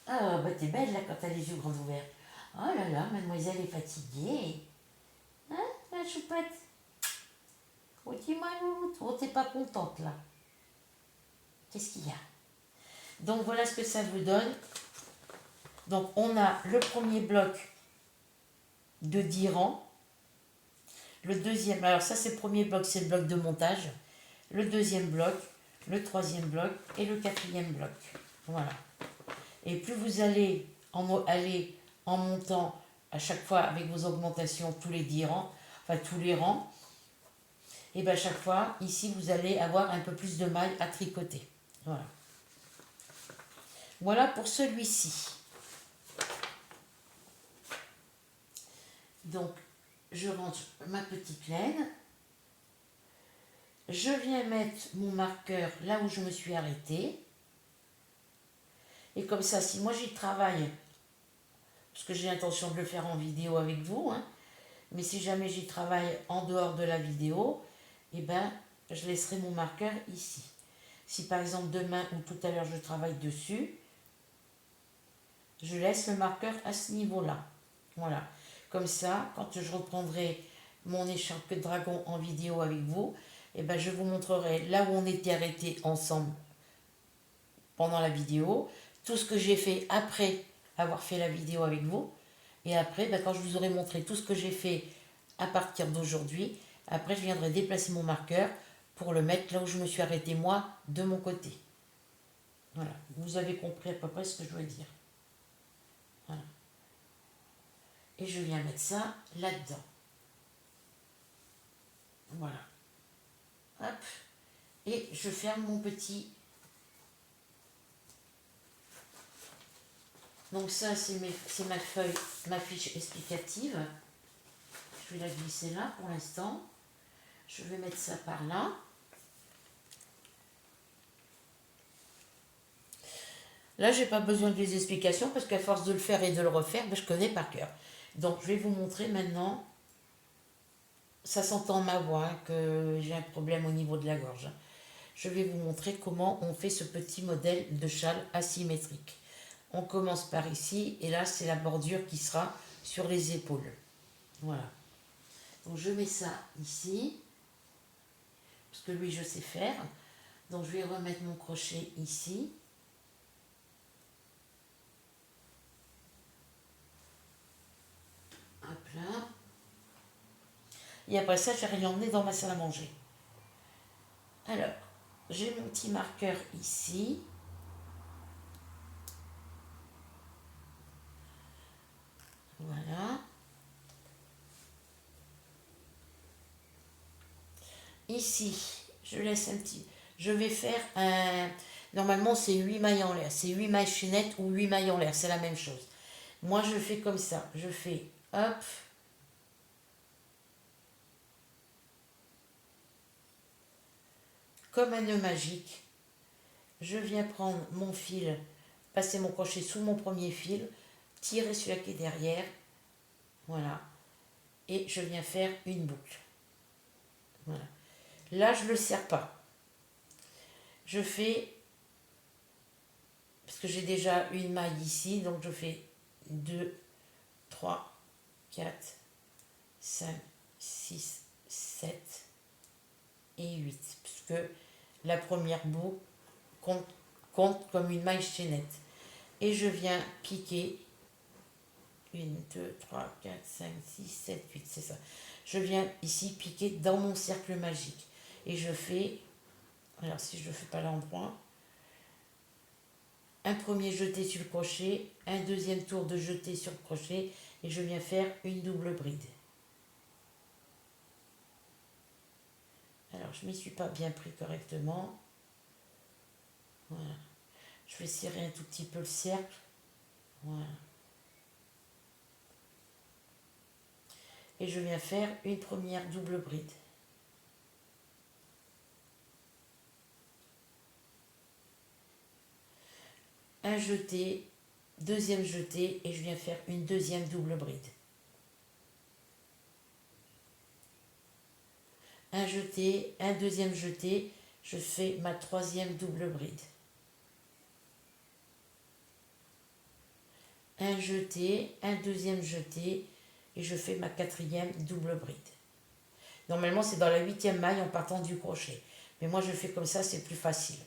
Ah, bah t'es belle, là, quand t'as les yeux grands ouverts. Oh là là, mademoiselle est fatiguée. Hein, la choupette? Oh, dis-moi, oh, t'es pas contente, là. Qu'est-ce qu'il y a? Donc, voilà ce que ça vous donne. Donc, on a le premier bloc de 10 rangs. Le deuxième, alors ça, c'est le premier bloc, c'est le bloc de montage. Le deuxième bloc, le troisième bloc et le quatrième bloc. Voilà. Et plus vous allez en montant à chaque fois avec vos augmentations tous les 10 rangs, enfin tous les rangs, et bien à chaque fois, ici, vous allez avoir un peu plus de mailles à tricoter. Voilà. Voilà pour celui-ci. Donc, je rentre ma petite laine. Je viens mettre mon marqueur là où je me suis arrêtée. Et comme ça, si moi j'y travaille, parce que j'ai l'intention de le faire en vidéo avec vous, hein, mais si jamais j'y travaille en dehors de la vidéo, eh ben, je laisserai mon marqueur ici. Si par exemple demain ou tout à l'heure je travaille dessus, je laisse le marqueur à ce niveau-là. Voilà. Comme ça, quand je reprendrai mon écharpe de dragon en vidéo avec vous, eh ben, je vous montrerai là où on était arrêtés ensemble pendant la vidéo, tout ce que j'ai fait après avoir fait la vidéo avec vous. Et après, ben, quand je vous aurai montré tout ce que j'ai fait à partir d'aujourd'hui, après je viendrai déplacer mon marqueur pour le mettre là où je me suis arrêté moi, de mon côté. Voilà, vous avez compris à peu près ce que je veux dire. Voilà. Et je viens mettre ça là-dedans. Voilà. Hop. Et je ferme mon petit. Donc ça, c'est ma feuille, ma fiche explicative. Je vais la glisser là pour l'instant. Je vais mettre ça par là. Là, j'ai pas besoin de les explications parce qu'à force de le faire et de le refaire, ben, je connais par cœur. Donc, je vais vous montrer maintenant. Ça s'entend ma voix, hein, que j'ai un problème au niveau de la gorge. Je vais vous montrer comment on fait ce petit modèle de châle asymétrique. On commence par ici et là, c'est la bordure qui sera sur les épaules. Voilà. Donc, je mets ça ici parce que lui, je sais faire. Donc, je vais remettre mon crochet ici. Hop là. Et après ça, je vais l'emmener dans ma salle à manger. Alors, j'ai mon petit marqueur ici. Voilà. Ici, je laisse un petit... Je vais faire un... Normalement, c'est 8 mailles en l'air. C'est 8 mailles chaînettes ou 8 mailles en l'air. C'est la même chose. Moi, je fais comme ça. Je fais hop. Comme un nœud magique. Je viens prendre mon fil, passer mon crochet sous mon premier fil, tirer celui qui est derrière. Voilà. Et je viens faire une boucle. Voilà. Là, je ne le serre pas. Je fais, parce que j'ai déjà une maille ici, donc je fais 2, 3, 4, 5, 6, 7 et 8. Puisque la première boucle compte comme une maille chaînette. Et je viens piquer 1, 2, 3, 4, 5, 6, 7, 8, c'est ça. Je viens ici piquer dans mon cercle magique. Et je fais, alors si je ne le fais pas à l'endroit, un premier jeté sur le crochet, un deuxième tour de jeté sur le crochet, et je viens faire une double bride. Alors, je ne m'y suis pas bien pris correctement. Voilà. Je vais serrer un tout petit peu le cercle. Voilà. et je viens faire une première double bride. Un jeté, deuxième jeté et je viens faire une deuxième double bride. Un jeté, un deuxième jeté, je fais ma troisième double bride. Un jeté, un deuxième jeté et je fais ma quatrième double bride. Normalement c'est dans la 8e maille en partant du crochet, mais moi je fais comme ça, c'est plus facile.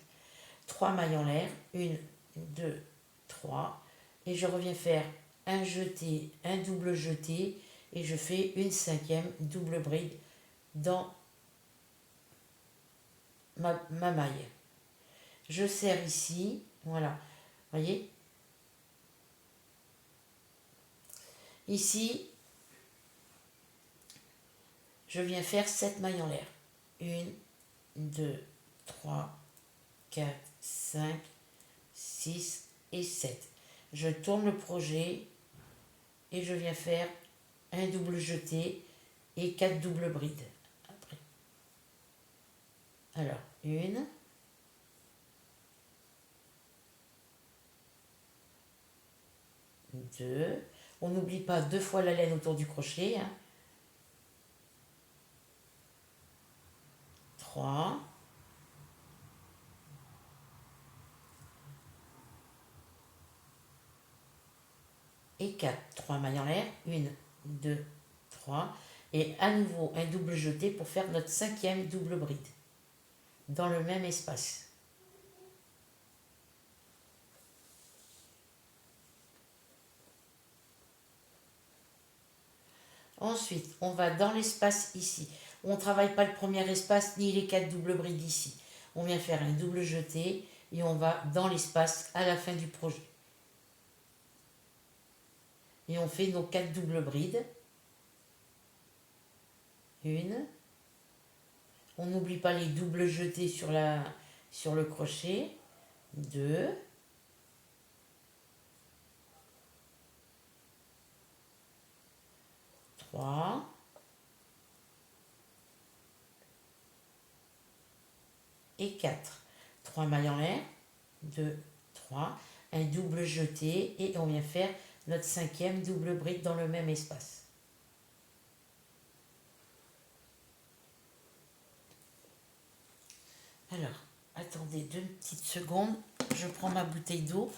3 mailles en l'air, 1, 2, 3 et je reviens faire un jeté, un double jeté et je fais une 5e double bride dans ma maille. Je serre ici, voilà, voyez. Ici, je viens faire 7 mailles en l'air. 1, 2, 3, 4, 5, 6 et 7. Je tourne le projet et je viens faire un double jeté et 4 doubles brides. Après. Alors, 1, 2, on n'oublie pas 2 fois la laine autour du crochet, 3, et 4. 3 mailles en l'air, 1, 2, 3, et à nouveau un double jeté pour faire notre 5e double bride dans le même espace. Ensuite, on va dans l'espace ici. On ne travaille pas le premier espace ni les 4 doubles brides ici. On vient faire un double jeté et on va dans l'espace à la fin du projet. Et on fait nos 4 doubles brides. 1. On n'oublie pas les doubles jetés sur le crochet. 2. 3. Et 4. 3 mailles en l'air. 2, 3. Un double jeté et on vient faire notre 5e double bride dans le même espace. Alors, attendez 2 petites secondes. Je prends ma bouteille d'eau.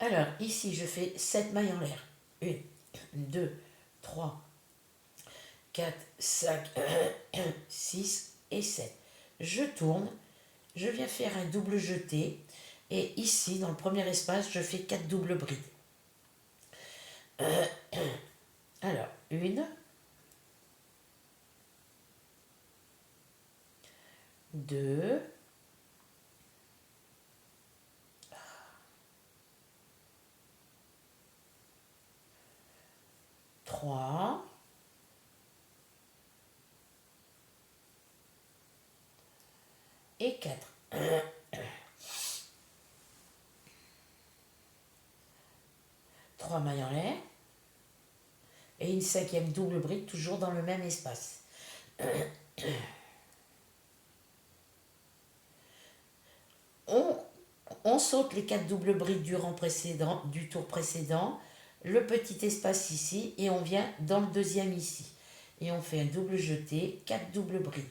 Alors, ici, je fais 7 mailles en l'air. 1, 2, 3, 4, 5, 6 et 7. Je tourne, je viens faire un double jeté. Et ici, dans le premier espace, je fais 4 doubles brides. Alors, 1, 2, 3, et 4. 3 mailles en l'air. Et une 5e double bride, toujours dans le même espace. On saute les 4 doubles brides du tour précédent, le petit espace ici, et on vient dans le deuxième ici. Et on fait un double jeté, 4 doubles brides.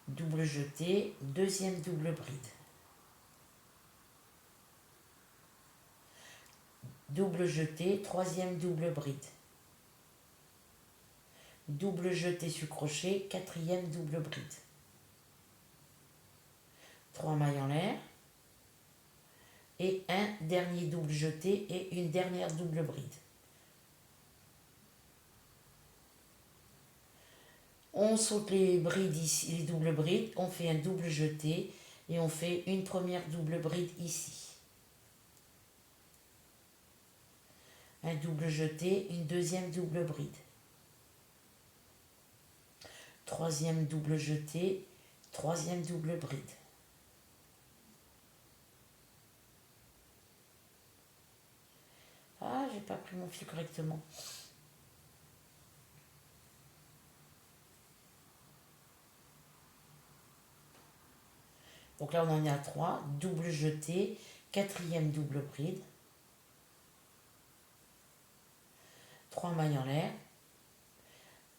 Double jeté, deuxième double bride. Double jeté, troisième double bride. Double jeté sur crochet, 4e double bride. 3 mailles en l'air. Et un dernier double jeté et une dernière double bride. On saute les brides ici, les doubles brides, on fait un double jeté et on fait une première double bride ici. un double jeté, une deuxième double bride. Troisième double jeté, troisième double bride. Ah, j'ai pas pris mon fil correctement. Donc là, on en est à 3, double jeté, quatrième double bride, 3 mailles en l'air,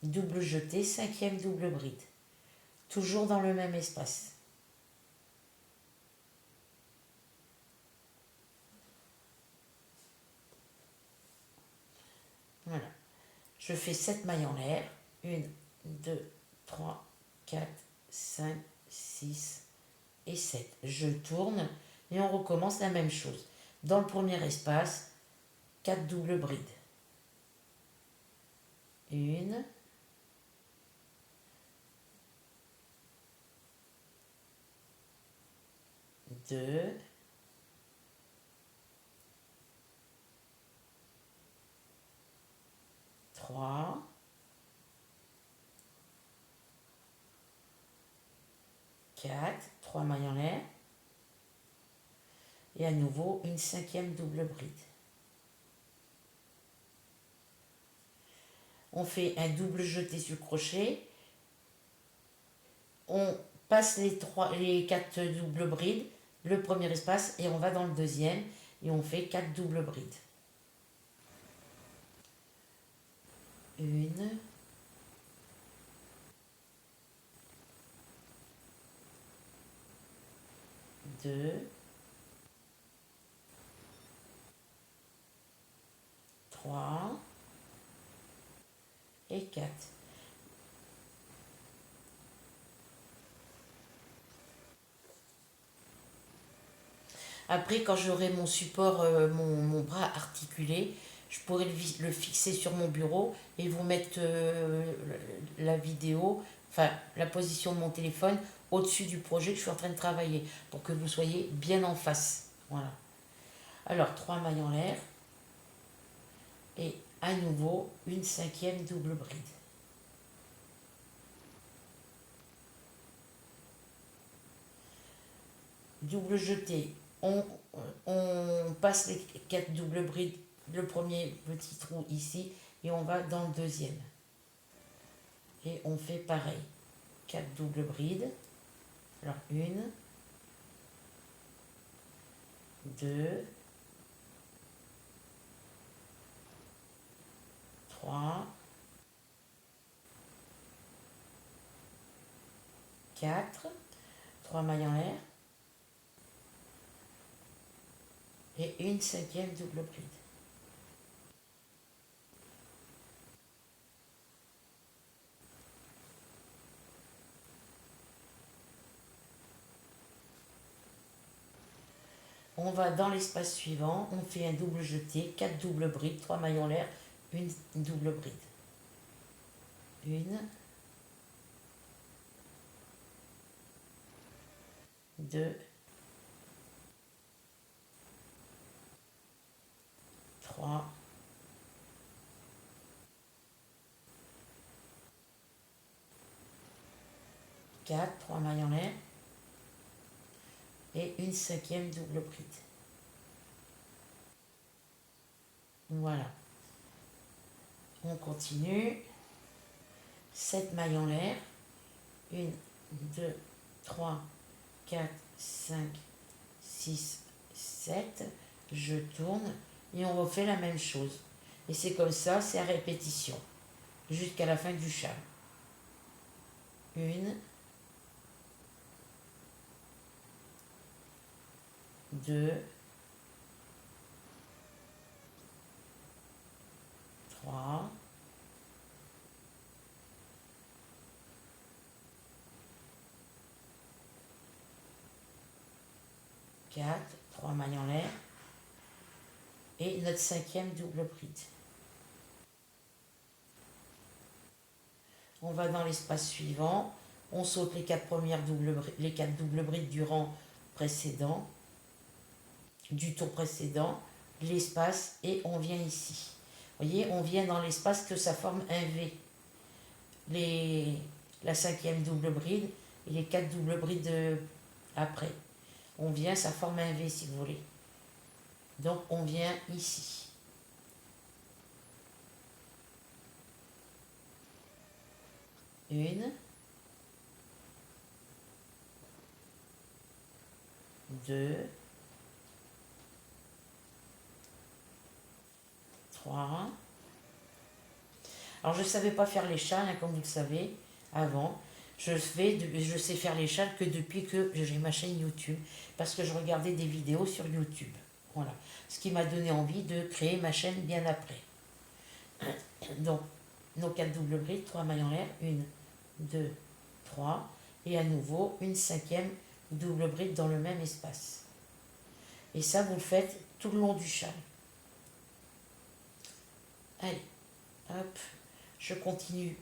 double jeté, cinquième double bride. Toujours dans le même espace. Voilà. Je fais 7 mailles en l'air. 1, 2, 3, 4, 5, 6 et 7. Je tourne et on recommence la même chose. Dans le premier espace, 4 doubles brides. 1, 2, 3, 4, 3 mailles en l'air. Et à nouveau, une cinquième double bride. On fait un double jeté sur le crochet. On passe les 4 doubles brides, le premier espace, et on va dans le deuxième, et on fait 4 doubles brides. 1, 2, 3 et 4. Après, quand j'aurai mon support, mon bras articulé, je pourrai le fixer sur mon bureau et vous mettre la vidéo, enfin la position de mon téléphone au-dessus du projet que je suis en train de travailler pour que vous soyez bien en face. Voilà. Alors, 3 mailles en l'air et à nouveau une cinquième double bride. Double jeté, on passe les 4 doubles brides, le premier petit trou ici, et on va dans le deuxième. Et on fait pareil. 4 doubles brides. Alors 1, 2, 3, 4, 3 mailles en l'air. Et une cinquième double bride. On va dans l'espace suivant, on fait un double jeté, 4 doubles brides, 3 mailles en l'air, une double bride. 1, 2, 3, 4, 3 mailles en l'air et une cinquième double bride. Voilà. On continue. 7 mailles en l'air. 1, 2, 3, 4, 5, 6, 7. Je tourne et on refait la même chose. Et c'est comme ça, c'est à répétition, jusqu'à la fin du châle. 1, 2, 3, 4, 3 mailles en l'air et notre cinquième double bride. On va dans l'espace suivant, on saute les 4 doubles brides du rang précédent, du tour précédent, l'espace et on vient ici. voyez, on vient dans l'espace que ça forme un V. La 5e double bride et les 4 doubles brides après. On vient, ça forme un V si vous voulez. Donc on vient ici. Une, deux, trois. Alors je ne savais pas faire les châles, hein, comme vous le savez, avant. Je sais faire les châles que depuis que j'ai ma chaîne YouTube, parce que je regardais des vidéos sur YouTube. Voilà. Ce qui m'a donné envie de créer ma chaîne bien après. Donc, nos 4 doubles brides, 3 mailles en l'air, 1, 2, 3, et à nouveau une 5e double bride dans le même espace. Et ça, vous le faites tout le long du châle. Allez, hop, je continue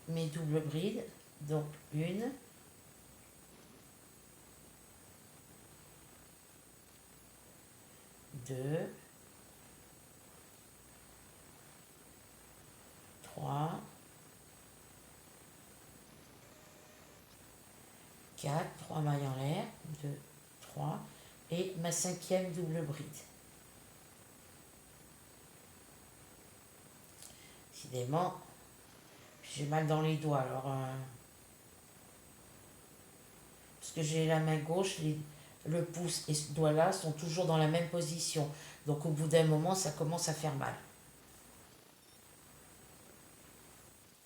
mes doubles brides. Donc, 1, 2, 3, 4, 3 mailles en l'air, 2, 3, et ma 5e double bride. Décidément, j'ai mal dans les doigts, alors parce que j'ai la main gauche, le pouce et ce doigt-là sont toujours dans la même position. Donc au bout d'un moment, ça commence à faire mal.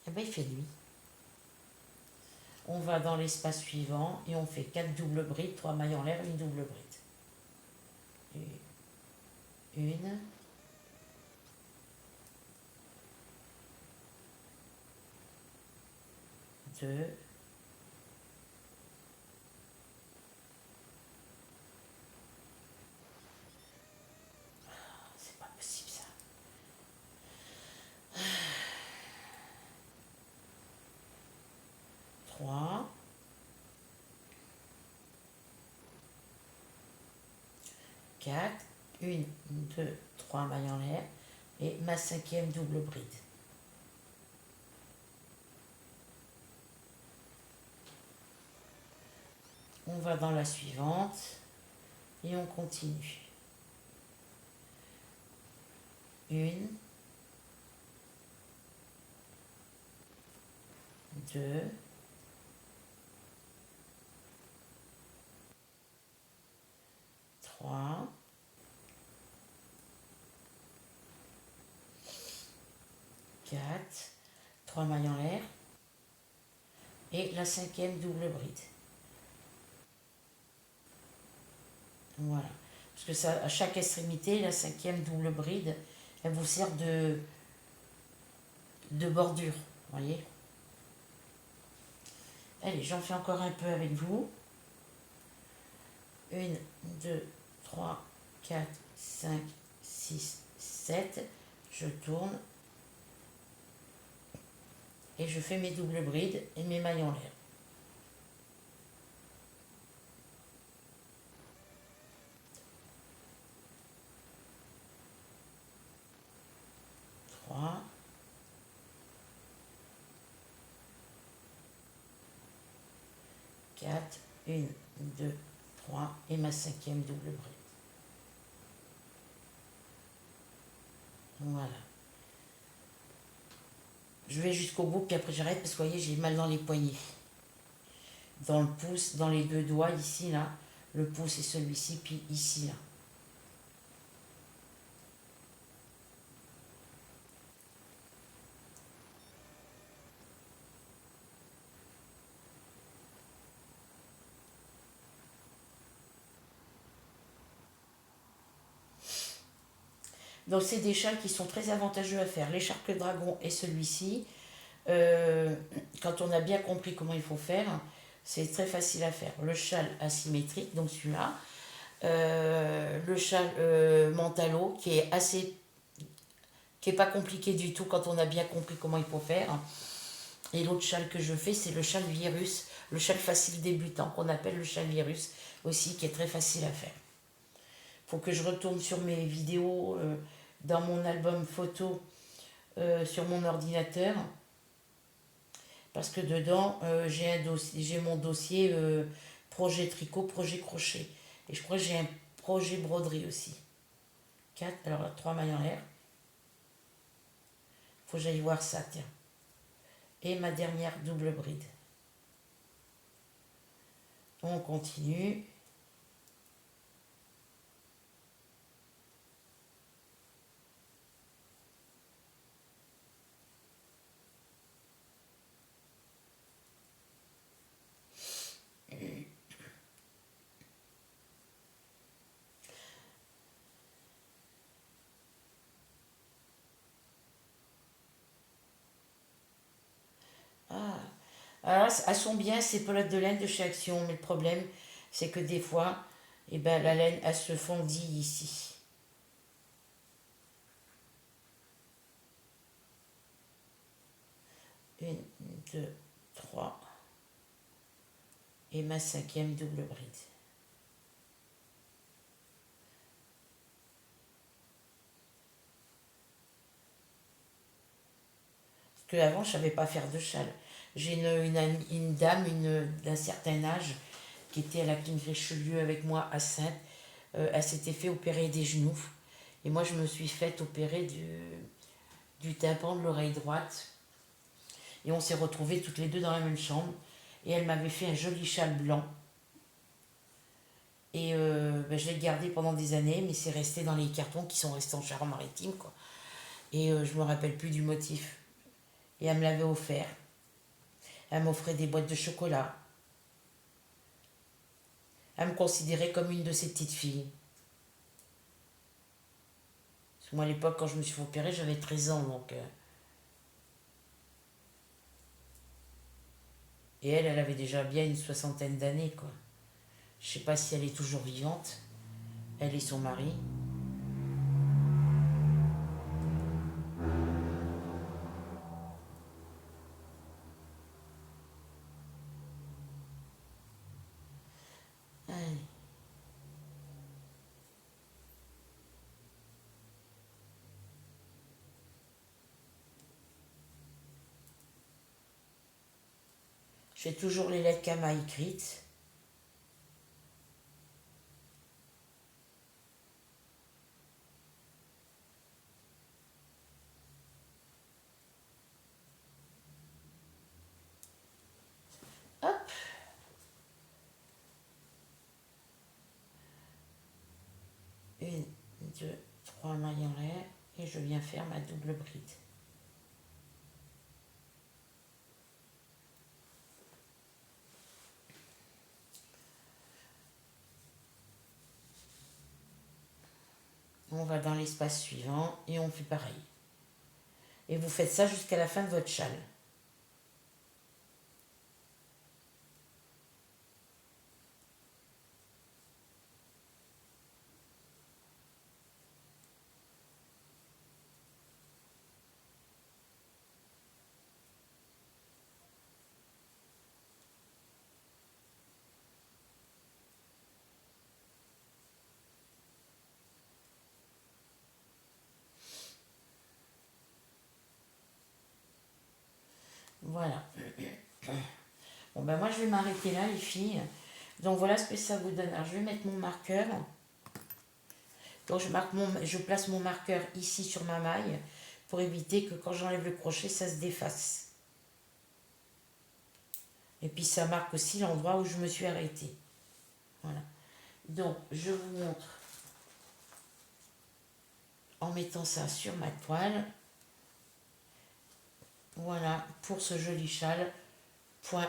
Eh bien, il fait nuit. On va dans l'espace suivant et on fait 4 doubles brides, 3 mailles en l'air, une double bride. Une. Deux. C'est pas possible ça. 3. 4. 1, 2, 3 mailles en l'air et ma 5e double bride. On va dans la suivante et on continue. 1, 2, 3, 4, 3 mailles en l'air et la 5e double bride. Voilà. Parce que ça, à chaque extrémité, la 5e double bride, elle vous sert de bordure. Voyez. Allez, j'en fais encore un peu avec vous. 1, 2, 3, 4, 5, 6, 7. Je tourne. Et je fais mes doubles brides et mes mailles en l'air. 3, 4, 1, 2, 3 et ma 5e double bride. Voilà. Je vais jusqu'au bout, puis après j'arrête parce que vous voyez, j'ai mal dans les poignets. Dans le pouce, dans les 2 doigts, ici, là. Le pouce et celui-ci, puis ici, là. Donc c'est des châles qui sont très avantageux à faire. L'écharpe dragon et celui-ci, quand on a bien compris comment il faut faire, c'est très facile à faire. Le châle asymétrique, donc celui-là, le châle mentalo qui est pas compliqué du tout quand on a bien compris comment il faut faire. Et l'autre châle que je fais, c'est le châle virus, le châle facile débutant, qu'on appelle le châle virus aussi, qui est très facile à faire. Faut que je retourne sur mes vidéos dans mon album photo sur mon ordinateur. Parce que dedans, j'ai mon dossier projet tricot, projet crochet. Et je crois que j'ai un projet broderie aussi. 4, alors là, 3 mailles en l'air. Faut que j'aille voir ça, tiens. Et ma dernière double bride. On continue. Ah, alors elles sont bien ces pelotes de laine de chez Action, mais le problème, c'est que des fois, eh ben, la laine, elle se fondit ici. Une, deux, trois. Et ma cinquième double bride. Parce qu'avant, je ne savais pas faire de châle. J'ai une dame d'un certain âge qui était à la clinique Richelieu avec moi à Sainte. Elle s'était fait opérer des genoux. Et moi, je me suis fait opérer du tympan de l'oreille droite. Et on s'est retrouvés toutes les deux dans la même chambre. Et elle m'avait fait un joli châle blanc. Et ben, je l'ai gardé pendant des années, mais c'est resté dans les cartons qui sont restés en Charente-Maritime, quoi. Et je me rappelle plus du motif. Et elle me l'avait offert. Elle m'offrait des boîtes de chocolat. Elle me considérait comme une de ses petites filles. Parce que moi, à l'époque, quand je me suis fait opérer, j'avais 13 ans, donc... Et elle avait déjà bien une soixantaine d'années, quoi. Je sais pas si elle est toujours vivante. Elle et son mari. Allez. J'ai toujours les lettres qu'elle m'a écrites. Hop. Une, deux, trois mailles en l'air. Et je viens faire ma double bride. On va dans l'espace suivant et on fait pareil. Et vous faites ça jusqu'à la fin de votre châle. Voilà. Bon ben moi je vais m'arrêter là les filles. Donc voilà ce que ça vous donne. Alors je vais mettre mon marqueur. Donc je place mon marqueur ici sur ma maille pour éviter que quand j'enlève le crochet ça se défasse. Et puis ça marque aussi l'endroit où je me suis arrêtée. Voilà. Donc je vous montre en mettant ça sur ma toile. Voilà pour ce joli châle. Point.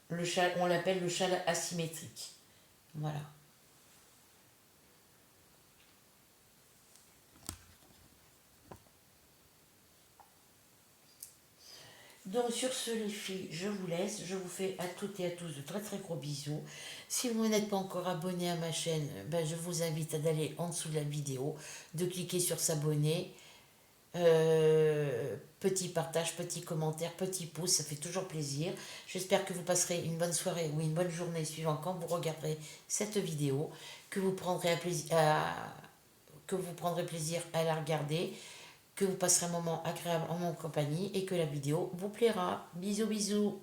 Le châle, on l'appelle le châle asymétrique. Voilà. Donc sur ce les filles, je vous laisse. Je vous fais à toutes et à tous de très très gros bisous. Si vous n'êtes pas encore abonné à ma chaîne, ben, je vous invite à aller en dessous de la vidéo, de cliquer sur s'abonner. Petit partage, petit commentaire, petit pouce, ça fait toujours plaisir. J'espère que vous passerez une bonne soirée ou une bonne journée suivant quand vous regarderez cette vidéo, que vous prendrez que vous prendrez plaisir à la regarder, que vous passerez un moment agréable en mon compagnie et que la vidéo vous plaira. Bisous bisous.